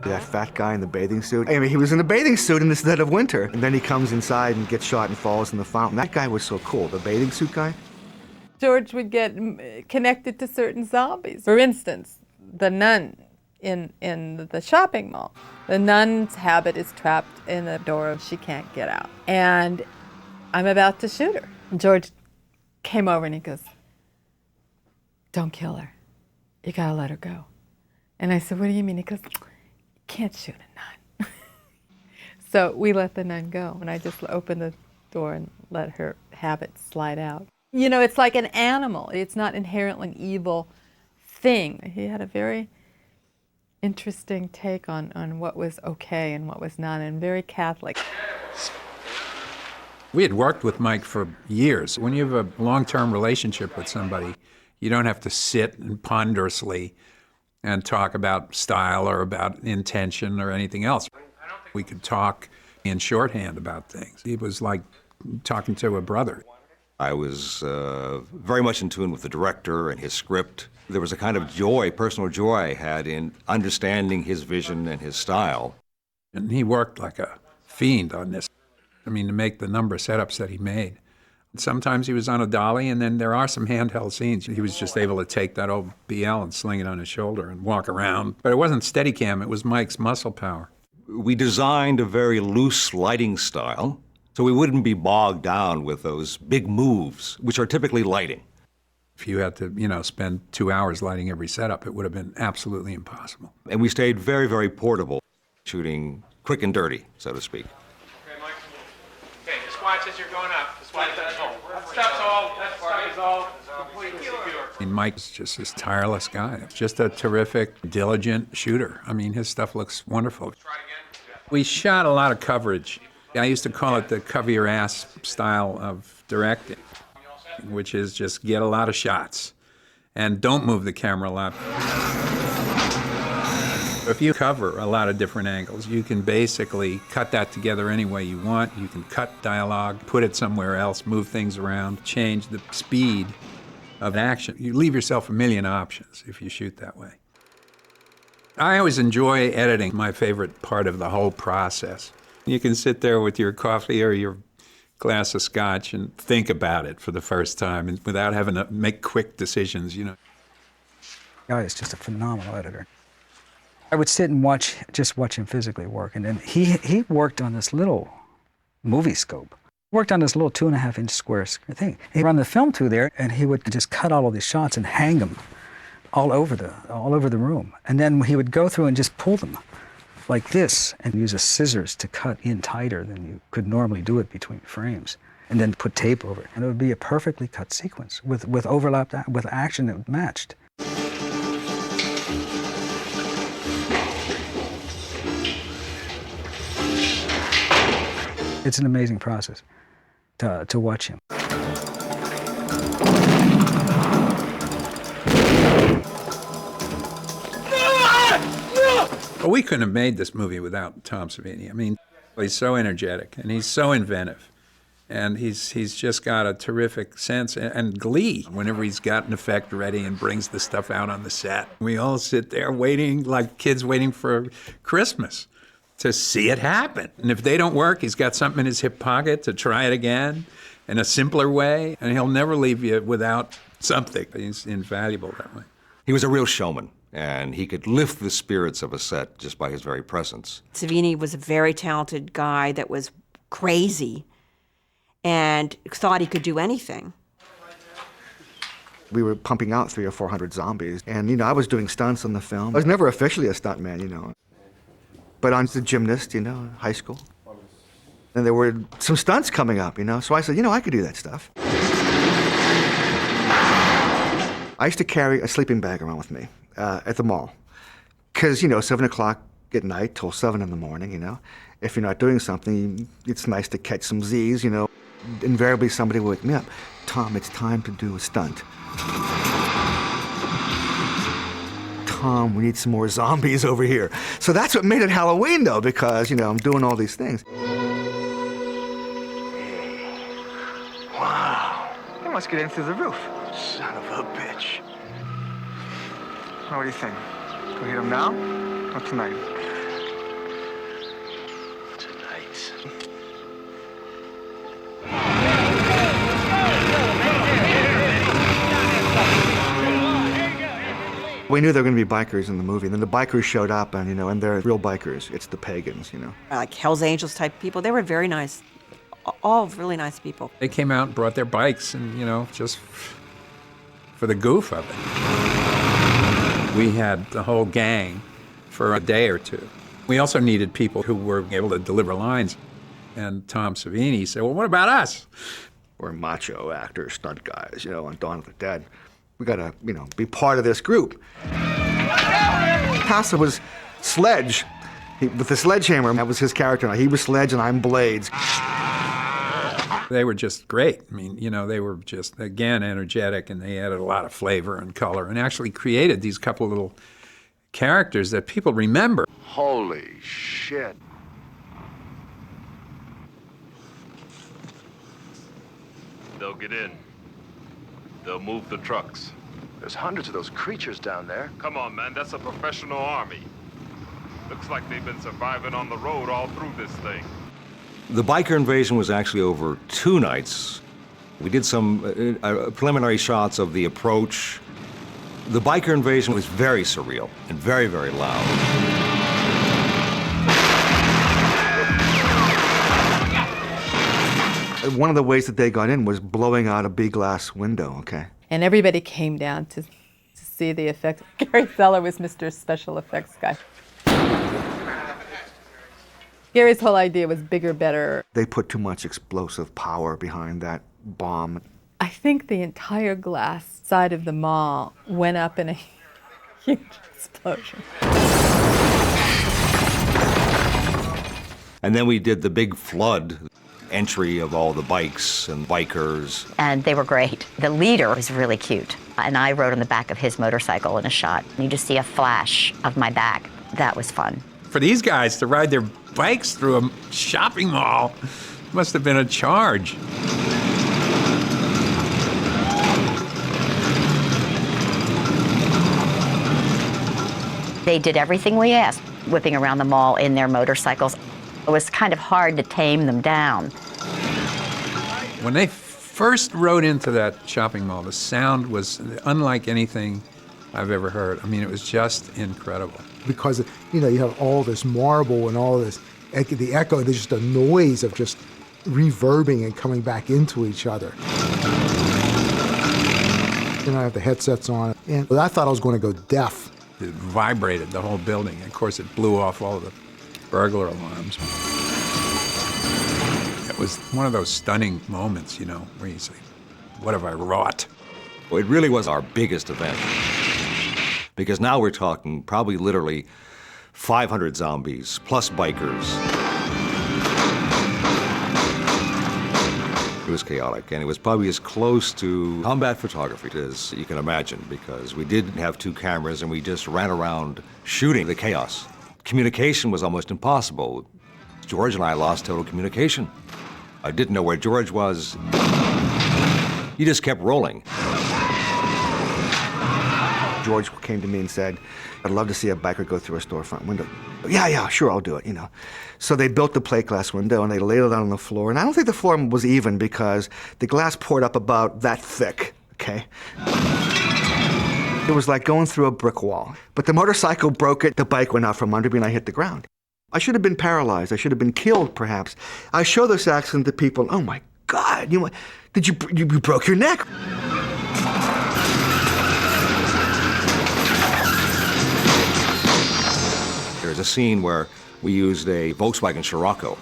Speaker 7: That fat guy in the bathing suit. I mean, he was in a bathing suit in the dead of winter. And then he comes inside and gets shot and falls in the fountain. That guy was so cool, the bathing suit guy.
Speaker 6: George would get connected to certain zombies. For instance, the nun in the shopping mall. The nun's habit is trapped in the door. She can't get out. And I'm about to shoot her. George came over and he goes, don't kill her. You gotta let her go. And I said, what do you mean? He goes, you can't shoot a nun. So we let the nun go, and I just opened the door and let her have it slide out. You know, it's like an animal. It's not inherently an evil thing. He had a very interesting take on what was okay and what was not, and very Catholic.
Speaker 4: We had worked with Mike for years. When you have a long-term relationship with somebody, you don't have to sit and ponderously and talk about style or about intention or anything else. We could talk in shorthand about things. He was like talking to a brother.
Speaker 15: I was very much in tune with the director and his script. There was a kind of joy, personal joy I had in understanding his vision and his style.
Speaker 4: And he worked like a fiend on this. I mean, to make the number of setups that he made. Sometimes he was on a dolly, and then there are some handheld scenes. He was just able to take that old BL and sling it on his shoulder and walk around. But it wasn't Steadicam, it was Mike's muscle power.
Speaker 15: We designed a very loose lighting style, so we wouldn't be bogged down with those big moves, which are typically lighting.
Speaker 4: If you had to, spend 2 hours lighting every setup, it would have been absolutely impossible.
Speaker 15: And we stayed very, very portable, shooting quick and dirty, so to speak.
Speaker 2: Okay, Mike. Okay, just watch as you're going up. Just watch that. That stuff is all completely secure.
Speaker 4: I mean, Mike's just this tireless guy. Just a terrific, diligent shooter. I mean, his stuff looks wonderful. We shot a lot of coverage. I used to call it the cover your ass style of directing, which is just get a lot of shots and don't move the camera a lot. If you cover a lot of different angles, you can basically cut that together any way you want. You can cut dialogue, put it somewhere else, move things around, change the speed of action. You leave yourself a million options if you shoot that way. I always enjoy editing, my favorite part of the whole process. You can sit there with your coffee or your glass of scotch and think about it for the first time and without having to make quick decisions,
Speaker 1: Guy is just a phenomenal editor. I would sit and watch him physically work, and then he worked on this little movie scope. Worked on this little 2.5-inch square thing. He'd run the film through there, and he would just cut all of these shots and hang them all over the room. And then he would go through and just pull them like this and use a scissors to cut in tighter than you could normally do it between frames, and then put tape over it. And it would be a perfectly cut sequence with overlap, with action that matched. It's an amazing process to watch him.
Speaker 4: Well, we couldn't have made this movie without Tom Savini. I mean, he's so energetic and he's so inventive. And he's just got a terrific sense and glee whenever he's got an effect ready and brings the stuff out on the set. We all sit there waiting like kids waiting for Christmas to see it happen. And if they don't work, he's got something in his hip pocket to try it again in a simpler way. And he'll never leave you without something. He's invaluable that way.
Speaker 15: He was a real showman, and he could lift the spirits of a set just by his very presence.
Speaker 5: Savini was a very talented guy that was crazy and thought he could do anything.
Speaker 7: We were pumping out 300 or 400 zombies, and I was doing stunts on the film. I was never officially a stuntman, but I was a gymnast, high school. And there were some stunts coming up, so I said, I could do that stuff. I used to carry a sleeping bag around with me at the mall, because 7 o'clock at night till 7 in the morning, if you're not doing something, it's nice to catch some Z's, Invariably somebody would wake me up. Tom, it's time to do a stunt. Tom, we need some more zombies over here. So that's what made it Halloween, though, because, I'm doing all these things.
Speaker 8: Wow. They must get in through the roof. Son of a bitch. What do you think? Go hit him now or tonight? Tonight.
Speaker 7: We knew there were going to be bikers in the movie, and then the bikers showed up, and and they're real bikers. It's the pagans,
Speaker 5: Like Hell's Angels type people. They were very nice, all really nice people.
Speaker 4: They came out and brought their bikes and, just for the goof of it. We had the whole gang for a day or two. We also needed people who were able to deliver lines. And Tom Savini said, well, what about us?
Speaker 7: We're macho actors, stunt guys, you know, on Dawn of the Dead. We gotta, you know, be part of this group. Casa was Sledge. With the sledgehammer, that was his character. He was Sledge and I'm Blades.
Speaker 4: They were just great. I mean, you know, they were just, again, energetic, and they added a lot of flavor and color and actually created these couple of little characters that people remember.
Speaker 10: Holy shit.
Speaker 13: They'll get in. They'll move the trucks.
Speaker 10: There's hundreds of those creatures down there.
Speaker 13: Come on, man, that's a professional army. Looks like they've been surviving on the road all through this thing.
Speaker 15: The biker invasion was actually over 2 nights. We did some preliminary shots of the approach. The biker invasion was very surreal and very, very loud.
Speaker 7: One of the ways that they got in was blowing out a big glass window, okay?
Speaker 6: And everybody came down to see the effect. Gary Feller was Mr. Special Effects guy. Gary's whole idea was bigger, better.
Speaker 7: They put too much explosive power behind that bomb.
Speaker 6: I think the entire glass side of the mall went up in a huge explosion.
Speaker 15: And then we did the big flood entry of all the bikes and bikers.
Speaker 16: And they were great. The leader was really cute. And I rode on the back of his motorcycle in a shot. You just see a flash of my back. That was fun.
Speaker 4: For these guys to ride their bikes through a shopping mall must have been a charge.
Speaker 16: They did everything we asked, whipping around the mall in their motorcycles. It was kind of hard to tame them down.
Speaker 4: When they first rode into that shopping mall, the sound was unlike anything I've ever heard. I mean, it was just incredible.
Speaker 20: Because, you know, you have all this marble and all this, the echo, there's just a noise of just reverbing and coming back into each other. And I have the headsets on, and I thought I was going to go deaf.
Speaker 4: It vibrated the whole building. And of course, it blew off all of the burglar alarms. It was one of those stunning moments, you know, where you say, what have I wrought?
Speaker 15: Well, it really was our biggest event. Because now we're talking probably literally 500 zombies, plus bikers. It was chaotic, and it was probably as close to combat photography as you can imagine, because we did have 2 cameras and we just ran around shooting the chaos. Communication was almost impossible. George and I lost total communication. I didn't know where George was. He just kept rolling.
Speaker 7: George came to me and said, I'd love to see a biker go through a storefront window. Yeah, sure, I'll do it, you know. So they built the plate glass window and they laid it out on the floor. And I don't think the floor was even because the glass poured up about that thick, okay? It was like going through a brick wall. But the motorcycle broke it, the bike went out from under me and I hit the ground. I should have been paralyzed. I should have been killed, perhaps. I show this accident to people, oh my God, you broke your neck.
Speaker 15: There's a scene where we used a Volkswagen Scirocco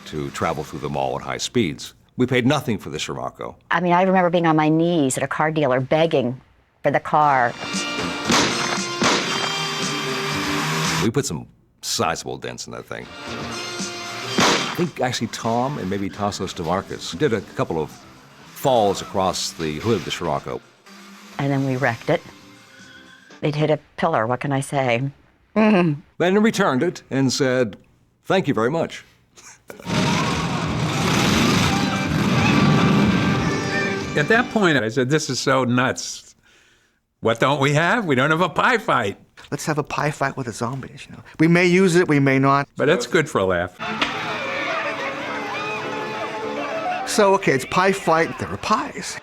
Speaker 15: to travel through the mall at high speeds. We paid nothing for the Scirocco.
Speaker 16: I mean, I remember being on my knees at a car dealer begging for the car.
Speaker 15: We put some sizable dents in that thing. I think actually Tom and maybe Tassos DeMarcus did a couple of falls across the hood of the Scirocco.
Speaker 16: And then we wrecked it. It hit a pillar, what can I say?
Speaker 15: Then returned it and said, thank you very much.
Speaker 4: At that point, I said, this is so nuts. What don't we have? We don't have a pie fight.
Speaker 7: Let's have a pie fight with the zombies, you know. We may use it, we may not.
Speaker 4: But it's good for a laugh.
Speaker 7: So, okay, it's pie fight. There are pies.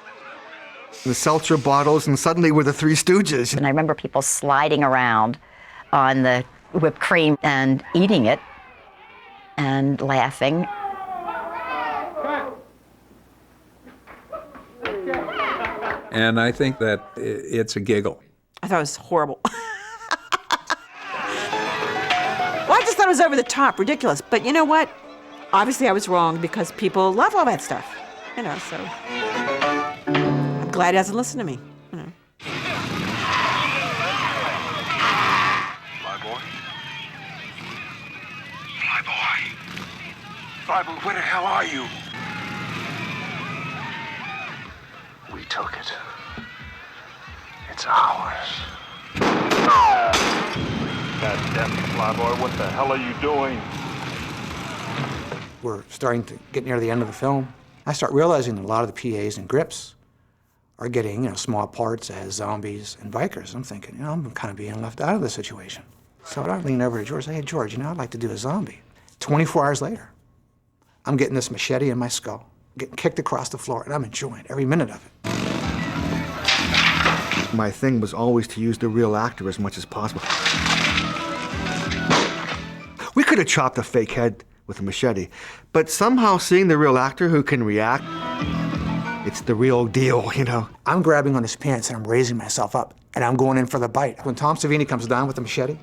Speaker 7: The seltzer bottles, and suddenly we're the Three Stooges.
Speaker 16: And I remember people sliding around on the whipped cream and eating it and laughing.
Speaker 4: And I think that it's a giggle.
Speaker 5: I thought it was horrible. Well, I just thought it was over the top, ridiculous. But you know what? Obviously, I was wrong because people love all that stuff. You know, so I'm glad he doesn't listen to me. You know.
Speaker 10: Flyboy, where the hell are you? We took it. It's ours.
Speaker 17: God damn it, Flyboy, what the hell are you doing?
Speaker 11: We're starting to get near the end of the film. I start realizing that a lot of the PAs and grips are getting, small parts as zombies and bikers. I'm thinking, I'm kind of being left out of the situation. So I lean over to George and say, hey, George, I'd like to do a zombie. 24 hours later, I'm getting this machete in my skull, getting kicked across the floor, and I'm enjoying every minute of it.
Speaker 7: My thing was always to use the real actor as much as possible. We could have chopped a fake head with a machete, but somehow seeing the real actor who can react, it's the real deal,
Speaker 11: I'm grabbing on his pants and I'm raising myself up, and I'm going in for the bite. When Tom Savini comes down with the machete,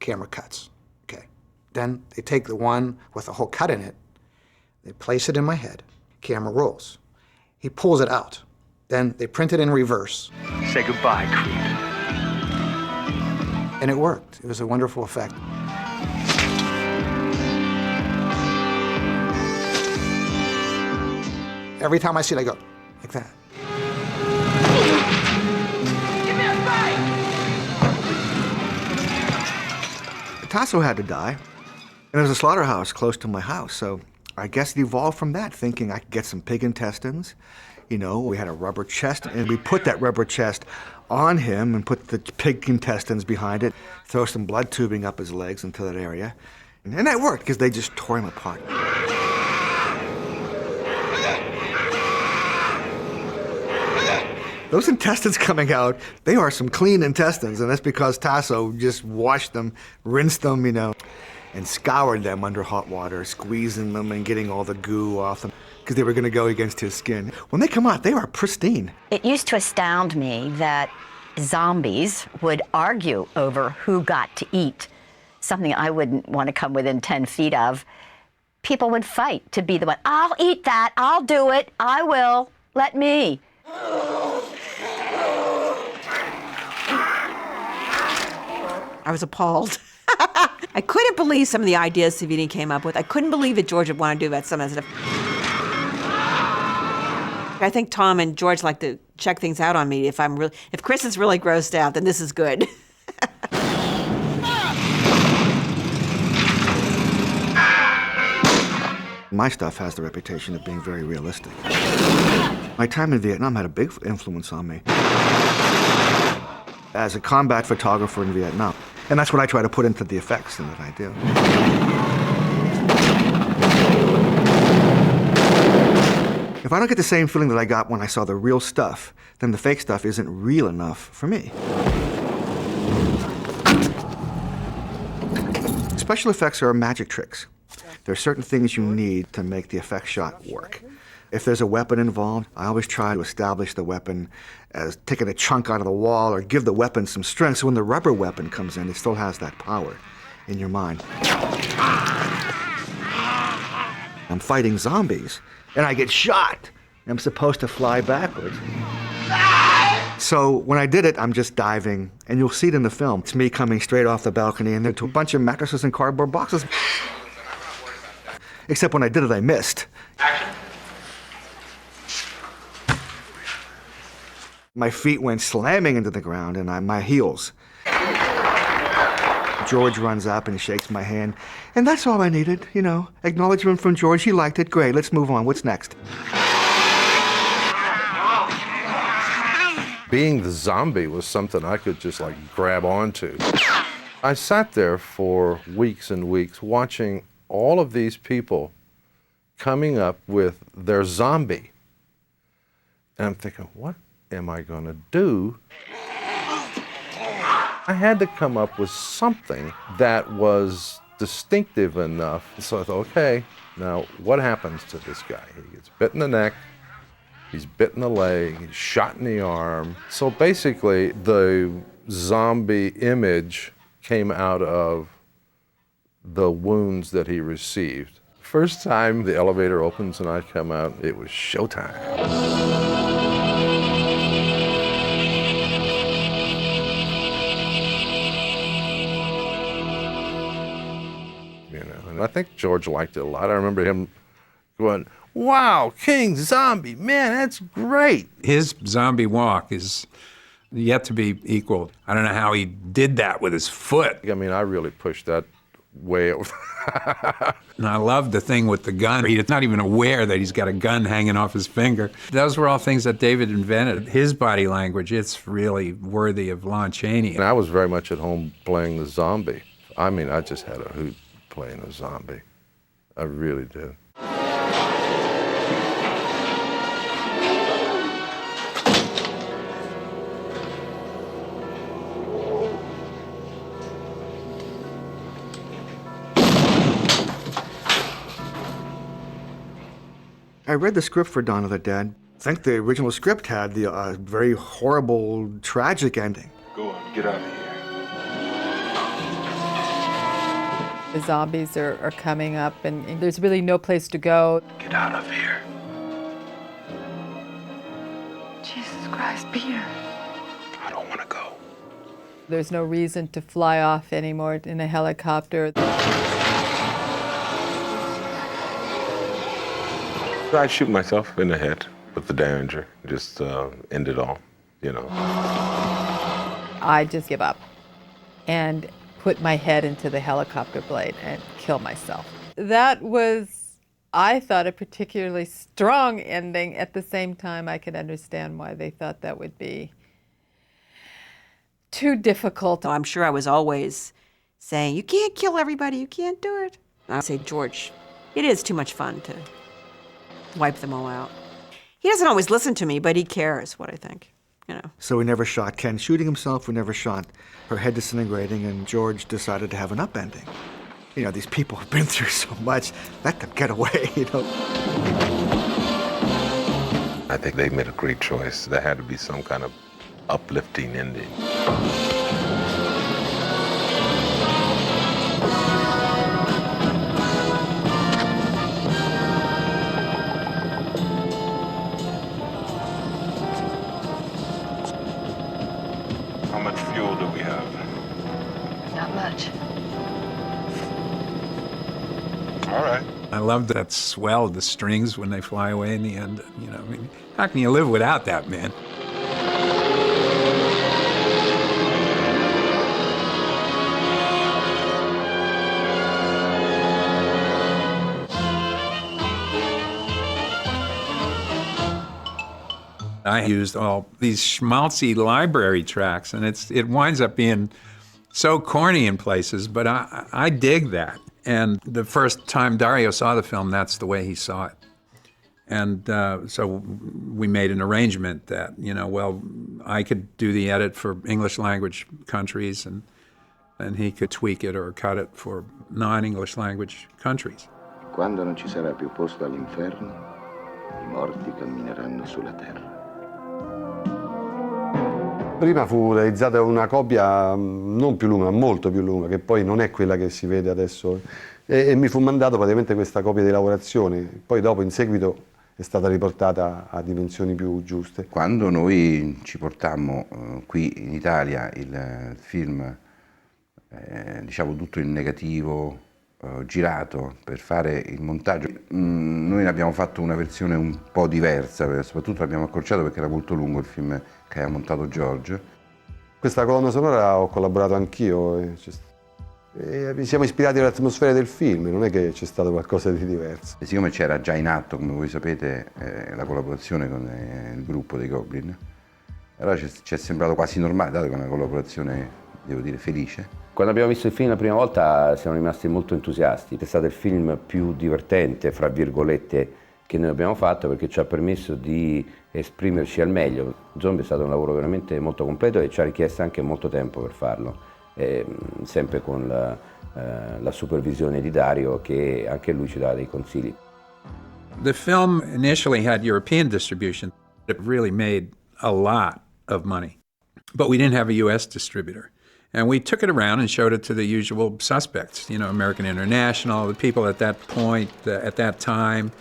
Speaker 11: camera cuts, okay? Then they take the one with a whole cut in it, they place it in my head, camera rolls. He pulls it out. Then they print it in reverse.
Speaker 10: Say goodbye, Creed.
Speaker 11: And it worked. It was a wonderful effect. Every time I see it, I go, like that.
Speaker 7: Tasso had to die, and there's a slaughterhouse close to my house, so I guess it evolved from that, thinking I could get some pig intestines. We had a rubber chest, and we put that rubber chest on him and put the pig intestines behind it, throw some blood tubing up his legs into that area. And that worked, because they just tore him apart. Those intestines coming out, they are some clean intestines, and that's because Tasso just washed them, rinsed them, and scoured them under hot water, squeezing them and getting all the goo off them, because they were going to go against his skin. When they come out, they are pristine.
Speaker 16: It used to astound me that zombies would argue over who got to eat, something I wouldn't want to come within 10 feet of. People would fight to be the one, I'll eat that, I'll do it, I will, let me.
Speaker 5: I was appalled. I couldn't believe some of the ideas Savini came up with. I couldn't believe that George would want to do that some of that stuff. I think Tom and George like to check things out on me. If Chris is really grossed out, then this is good.
Speaker 7: My stuff has the reputation of being very realistic. My time in Vietnam had a big influence on me as a combat photographer in Vietnam. And that's what I try to put into the effects that I do. If I don't get the same feeling that I got when I saw the real stuff, then the fake stuff isn't real enough for me. Special effects are magic tricks. There are certain things you need to make the effect shot work. If there's a weapon involved, I always try to establish the weapon as taking a chunk out of the wall or give the weapon some strength, so when the rubber weapon comes in, it still has that power in your mind. I'm fighting zombies, and I get shot. I'm supposed to fly backwards. So when I did it, I'm just diving, and you'll see it in the film. It's me coming straight off the balcony and into a bunch of mattresses and cardboard boxes. Except when I did it, I missed.
Speaker 2: Action.
Speaker 7: My feet went slamming into the ground, and my heels. George runs up and he shakes my hand, and that's all I needed, Acknowledgement from George. He liked it. Great, let's move on. What's next?
Speaker 12: Being the zombie was something I could just grab onto. I sat there for weeks and weeks watching all of these people coming up with their zombie. And I'm thinking, what am I going to do? I had to come up with something that was distinctive enough. So I thought, okay, now what happens to this guy? He gets bit in the neck, He's bit in the leg, he's shot in the arm. So basically, the zombie image came out of the wounds that he received. First time the elevator opens and I come out, it was showtime. You know, and I think George liked it a lot. I remember him going, "Wow, King Zombie, man, that's great."
Speaker 4: His zombie walk is yet to be equaled. I don't know how he did that with his foot.
Speaker 12: I mean, I really pushed that way over.
Speaker 4: And I love the thing with the gun. He's not even aware that he's got a gun hanging off his finger. Those were all things that David invented. His body language, it's really worthy of Lon Chaney.
Speaker 12: And I was very much at home playing the zombie. I mean, I just had a hoot playing a zombie. I really did.
Speaker 7: I read the script for Dawn of the Dead. I think the original script had the very horrible, tragic ending.
Speaker 17: Go on, get out of here.
Speaker 6: The zombies are coming up, and there's really no place to go.
Speaker 10: Get out of here.
Speaker 14: Jesus Christ, Peter.
Speaker 10: I don't want to go.
Speaker 6: There's no reason to fly off anymore in a helicopter.
Speaker 3: I shoot myself in the head with the Derringer, just end it all, you know.
Speaker 6: I just give up and put my head into the helicopter blade and kill myself. That was, I thought, a particularly strong ending. At the same time, I could understand why they thought that would be too difficult.
Speaker 5: I'm sure I was always saying, you can't kill everybody, you can't do it. I say, George, it is too much fun to wipe them all out. He doesn't always listen to me, but he cares what I think, you know.
Speaker 7: So we never shot Ken shooting himself, we never shot her head disintegrating, and George decided to have an upending. You know, these people have been through so much, let them get away, you know.
Speaker 3: I think they made a great choice. There had to be some kind of uplifting ending.
Speaker 17: How much fuel do we have?
Speaker 14: Not much.
Speaker 17: All right.
Speaker 4: I love that swell, the strings when they fly away in the end. You know, I mean, how can you live without that, man? I used all these schmaltzy library tracks, and it winds up being so corny in places, but I dig that. And the first time Dario saw the film, that's the way he saw it. And so we made an arrangement that, you know, well, I could do the edit for English language countries, and he could tweak it or cut it for non-English language countries.
Speaker 10: Quando non ci sarà più posto all'inferno, i morti cammineranno sulla terra.
Speaker 21: Prima fu realizzata una copia non più lunga, molto più lunga, che poi non è quella che si vede adesso, e mi fu mandato praticamente questa copia di lavorazione. Poi dopo, in seguito, è stata riportata a dimensioni più giuste.
Speaker 22: Quando noi ci portammo qui in Italia il film, diciamo tutto in negativo, girato per fare il montaggio, noi ne abbiamo fatto una versione un po' diversa, soprattutto l'abbiamo accorciato perché era molto lungo il film che aveva montato George.
Speaker 21: Questa colonna sonora ho collaborato anch'io e siamo ispirati all'atmosfera del film, non è che c'è stato qualcosa di diverso.
Speaker 22: E siccome c'era già in atto, come voi sapete, la collaborazione con il gruppo dei Goblin, allora ci è sembrato quasi normale, dato che è una collaborazione, devo dire, felice.
Speaker 23: Quando abbiamo visto il film la prima volta siamo rimasti molto entusiasti. È stato il film più divertente, fra virgolette, che noi abbiamo fatto, perché ci ha permesso di esprimerci al meglio. Zombie è stato un lavoro veramente molto completo e ci ha richiesto anche molto tempo per farlo, sempre con la supervisione di Dario, che anche lui ci dà dei consigli.
Speaker 4: The film initially had European distribution. It really made a lot of money, but we didn't have a U.S. distributor. And we took it around and showed it to the usual suspects, you know, American International, the people at that point, at that time,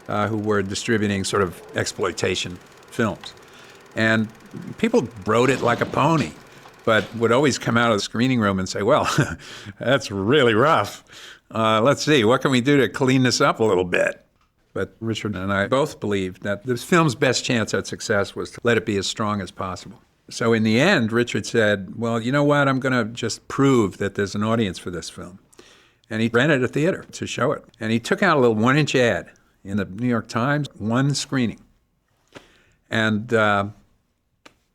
Speaker 4: who were distributing sort of exploitation films. And people rode it like a pony, but would always come out of the screening room and say, well, that's really rough. Let's see, what can we do to clean this up a little bit? But Richard and I both believed that this film's best chance at success was to let it be as strong as possible. So in the end, Richard said, well, you know what, I'm going to just prove that there's an audience for this film. And he rented a theater to show it. And he took out a little 1-inch ad in the New York Times, one screening. And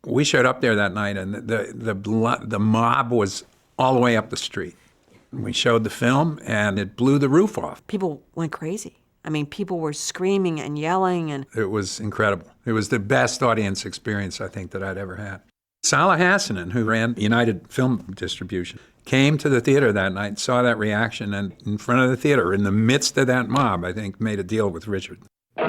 Speaker 4: we showed up there that night, and the mob was all the way up the street. We showed the film, and it blew the roof off.
Speaker 5: People went crazy. I mean, people were screaming and yelling. And
Speaker 4: it was incredible. It was the best audience experience, I think, that I'd ever had. Salah Hassanin, who ran United Film Distribution, came to the theater that night, saw that reaction, and in front of the theater, in the midst of that mob, I think, made a deal with Richard.
Speaker 9: In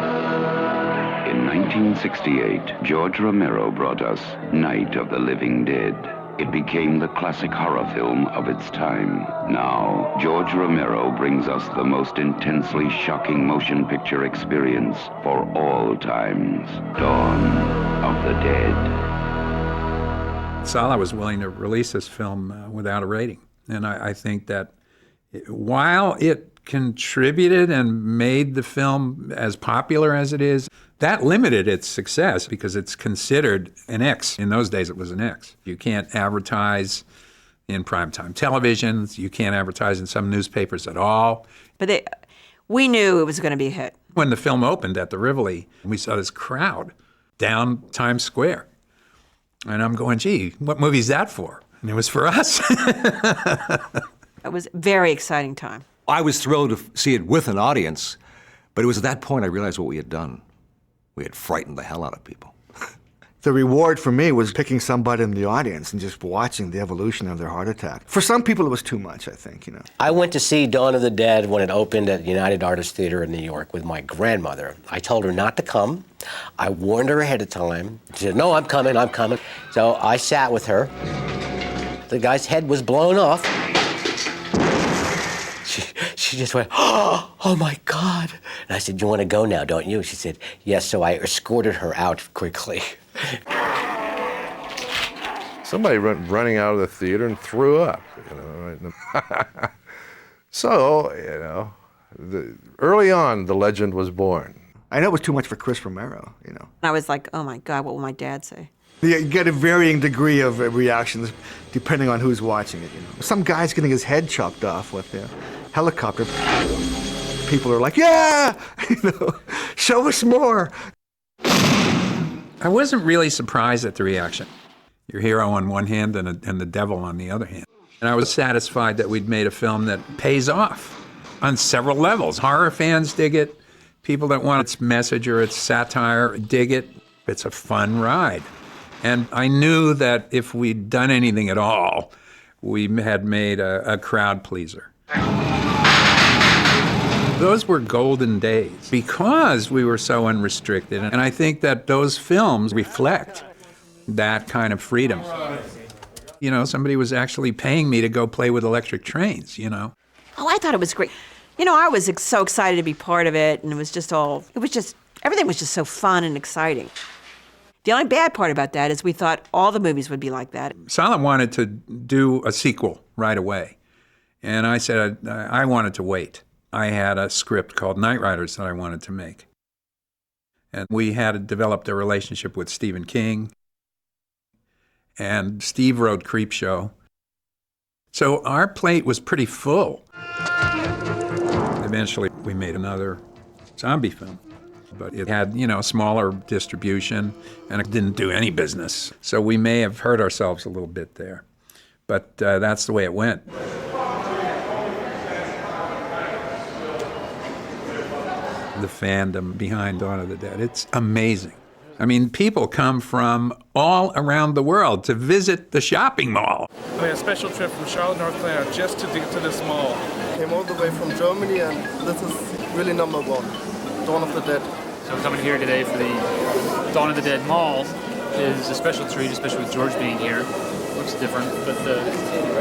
Speaker 9: 1968, George Romero brought us Night of the Living Dead. It became the classic horror film of its time. Now, George Romero brings us the most intensely shocking motion picture experience for all times. Dawn of the Dead.
Speaker 4: Salah was willing to release this film without a rating. And I think that while it contributed and made the film as popular as it is, that limited its success because it's considered an X. In those days, it was an X. You can't advertise in primetime television. You can't advertise in some newspapers at all.
Speaker 5: But we knew it was going to be a hit.
Speaker 4: When the film opened at the Rivoli, we saw this crowd down Times Square. And I'm going, gee, what movie's that for? And it was for us.
Speaker 5: It was a very exciting time.
Speaker 15: I was thrilled to see it with an audience, but it was at that point I realized what we had done. We had frightened the hell out of people.
Speaker 7: The reward for me was picking somebody in the audience and just watching the evolution of their heart attack. For some people, it was too much, I think, you know.
Speaker 18: I went to see Dawn of the Dead when it opened at United Artists Theater in New York with my grandmother. I told her not to come. I warned her ahead of time. She said, no, I'm coming. So I sat with her. The guy's head was blown off. She just went, oh my God. And I said, you want to go now, don't you? She said, yes. So I escorted her out quickly.
Speaker 12: Somebody running out of the theater and threw up, you know. So, you know, early on, the legend was born.
Speaker 7: I know it was too much for Chris Romero, you know.
Speaker 5: I was like, oh my God, what will my dad say?
Speaker 7: You get a varying degree of reactions depending on who's watching it, you know. Some guy's getting his head chopped off with the helicopter. People are like, yeah, you know, show us more.
Speaker 4: I wasn't really surprised at the reaction. Your hero on one hand and the devil on the other hand. And I was satisfied that we'd made a film that pays off on several levels. Horror fans dig it. People that want its message or its satire dig it. It's a fun ride. And I knew that if we'd done anything at all, we had made a crowd pleaser. Those were golden days because we were so unrestricted. And I think that those films reflect that kind of freedom. You know, somebody was actually paying me to go play with electric trains, you know.
Speaker 5: Oh, I thought it was great. You know, I was so excited to be part of it, and everything was just so fun and exciting. The only bad part about that is we thought all the movies would be like that.
Speaker 4: Salah wanted to do a sequel right away. And I said I wanted to wait. I had a script called Night Riders that I wanted to make. And we had developed a relationship with Stephen King. And Steve wrote Creepshow. So our plate was pretty full. Eventually, we made another zombie film. But it had, you know, smaller distribution, and it didn't do any business. So we may have hurt ourselves a little bit there. But that's the way it went. The fandom behind Dawn of the Dead, it's amazing. I mean, people come from all around the world to visit the shopping mall.
Speaker 19: I made a special trip from Charlotte, North Carolina, just to get to this mall.
Speaker 24: Came all the way from Germany, and this is really #1.
Speaker 1: Dawn of the Dead. So coming here today for the Dawn of the Dead Mall is a special treat, especially with George being here. Looks different, but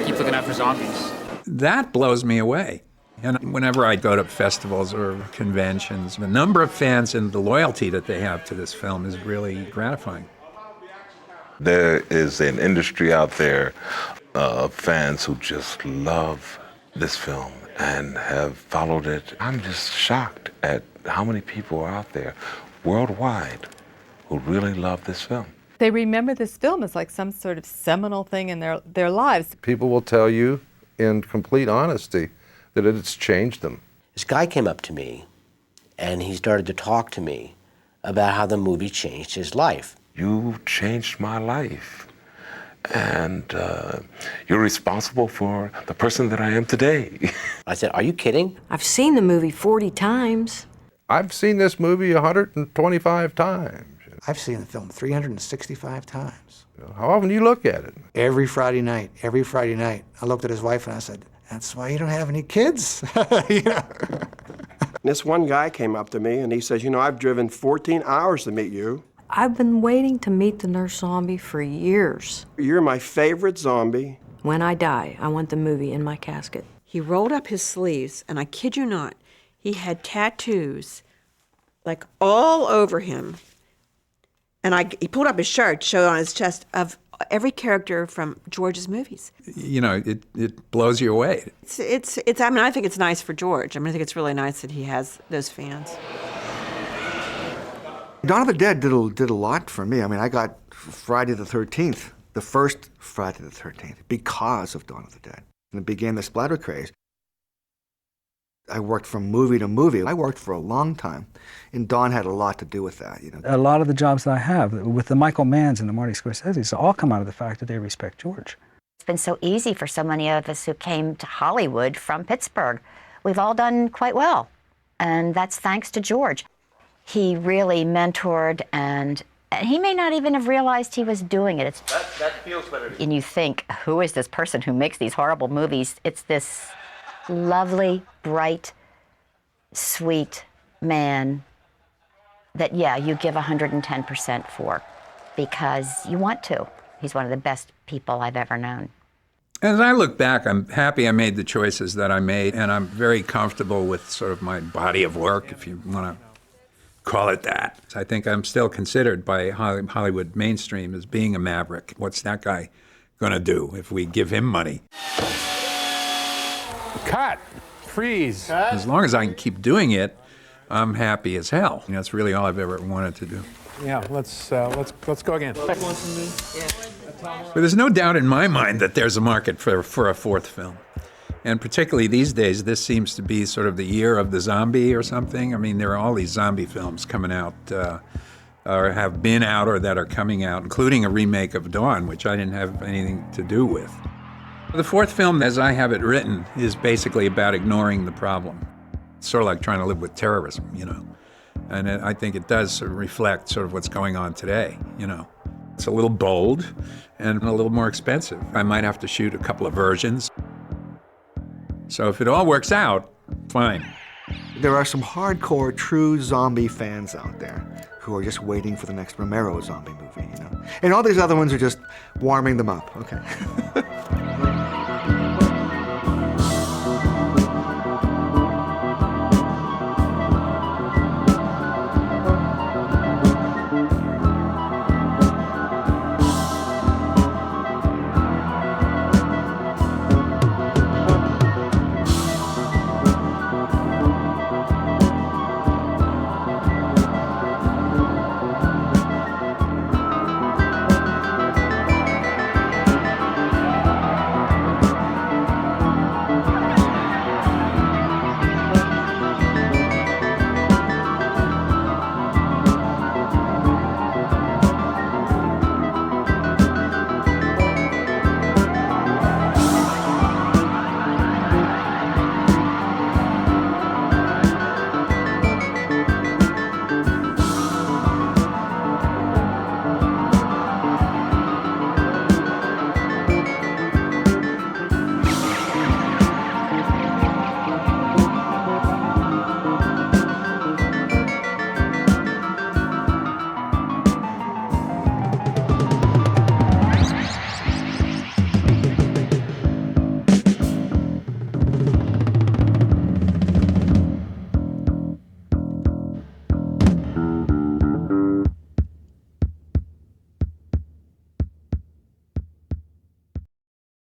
Speaker 1: keep looking out for zombies.
Speaker 4: That blows me away. And whenever I go to festivals or conventions, the number of fans and the loyalty that they have to this film is really gratifying.
Speaker 3: There is an industry out there of fans who just love this film and have followed it. I'm just shocked at how many people are out there worldwide who really love this film.
Speaker 6: They remember this film as like some sort of seminal thing in their lives.
Speaker 12: People will tell you in complete honesty that it's changed them.
Speaker 18: This guy came up to me and he started to talk to me about how the movie changed his life.
Speaker 3: You changed my life. And you're responsible for the person that I am today.
Speaker 18: I said, are you kidding?
Speaker 8: I've seen the movie 40 times.
Speaker 12: I've seen this movie 125 times.
Speaker 11: I've seen the film 365 times.
Speaker 12: How often do you look at it?
Speaker 11: Every Friday night. Every Friday night. I looked at his wife and I said, that's why you don't have any kids.
Speaker 13: This one guy came up to me and he says, you know, I've driven 14 hours to meet you.
Speaker 8: I've been waiting to meet the nurse zombie for years.
Speaker 13: You're my favorite zombie.
Speaker 8: When I die, I want the movie in my casket.
Speaker 5: He rolled up his sleeves, and I kid you not, he had tattoos like all over him. And he pulled up his shirt, showed on his chest, of every character from George's movies.
Speaker 4: You know, it blows you away.
Speaker 5: I mean, I think it's nice for George. I mean, I think it's really nice that he has those fans.
Speaker 7: Dawn of the Dead did a lot for me. I mean, I got Friday the 13th, the first Friday the 13th, because of Dawn of the Dead. And it began the splatter craze. I worked from movie to movie. I worked for a long time, and Dawn had a lot to do with that. You know,
Speaker 24: a lot of the jobs that I have, with the Michael Manns and the Marty Scorsese's, all come out of the fact that they respect George.
Speaker 16: It's been so easy for so many of us who came to Hollywood from Pittsburgh. We've all done quite well, and that's thanks to George. He really mentored, and he may not even have realized he was doing it.
Speaker 2: That feels better.
Speaker 16: And you think, who is this person who makes these horrible movies? It's this lovely, bright, sweet man that, yeah, you give 110% for because you want to. He's one of the best people I've ever known.
Speaker 4: As I look back, I'm happy I made the choices that I made, and I'm very comfortable with sort of my body of work, if you want to call it that. I think I'm still considered by Hollywood mainstream as being a maverick. What's that guy going to do if we give him money?
Speaker 2: Cut. Freeze. Cut.
Speaker 4: As long as I can keep doing it, I'm happy as hell. You know, that's really all I've ever wanted to do.
Speaker 2: Yeah, let's go again.
Speaker 4: But there's no doubt in my mind that there's a market for a fourth film. And particularly these days, this seems to be sort of the year of the zombie or something. I mean, there are all these zombie films coming out, or have been out, or that are coming out, including a remake of Dawn, which I didn't have anything to do with. The fourth film, as I have it written, is basically about ignoring the problem. It's sort of like trying to live with terrorism, you know. And I think it does sort of reflect sort of what's going on today, you know. It's a little bold and a little more expensive. I might have to shoot a couple of versions. So if it all works out, fine.
Speaker 7: There are some hardcore, true zombie fans out there who are just waiting for the next Romero zombie movie, you know. And all these other ones are just warming them up, okay?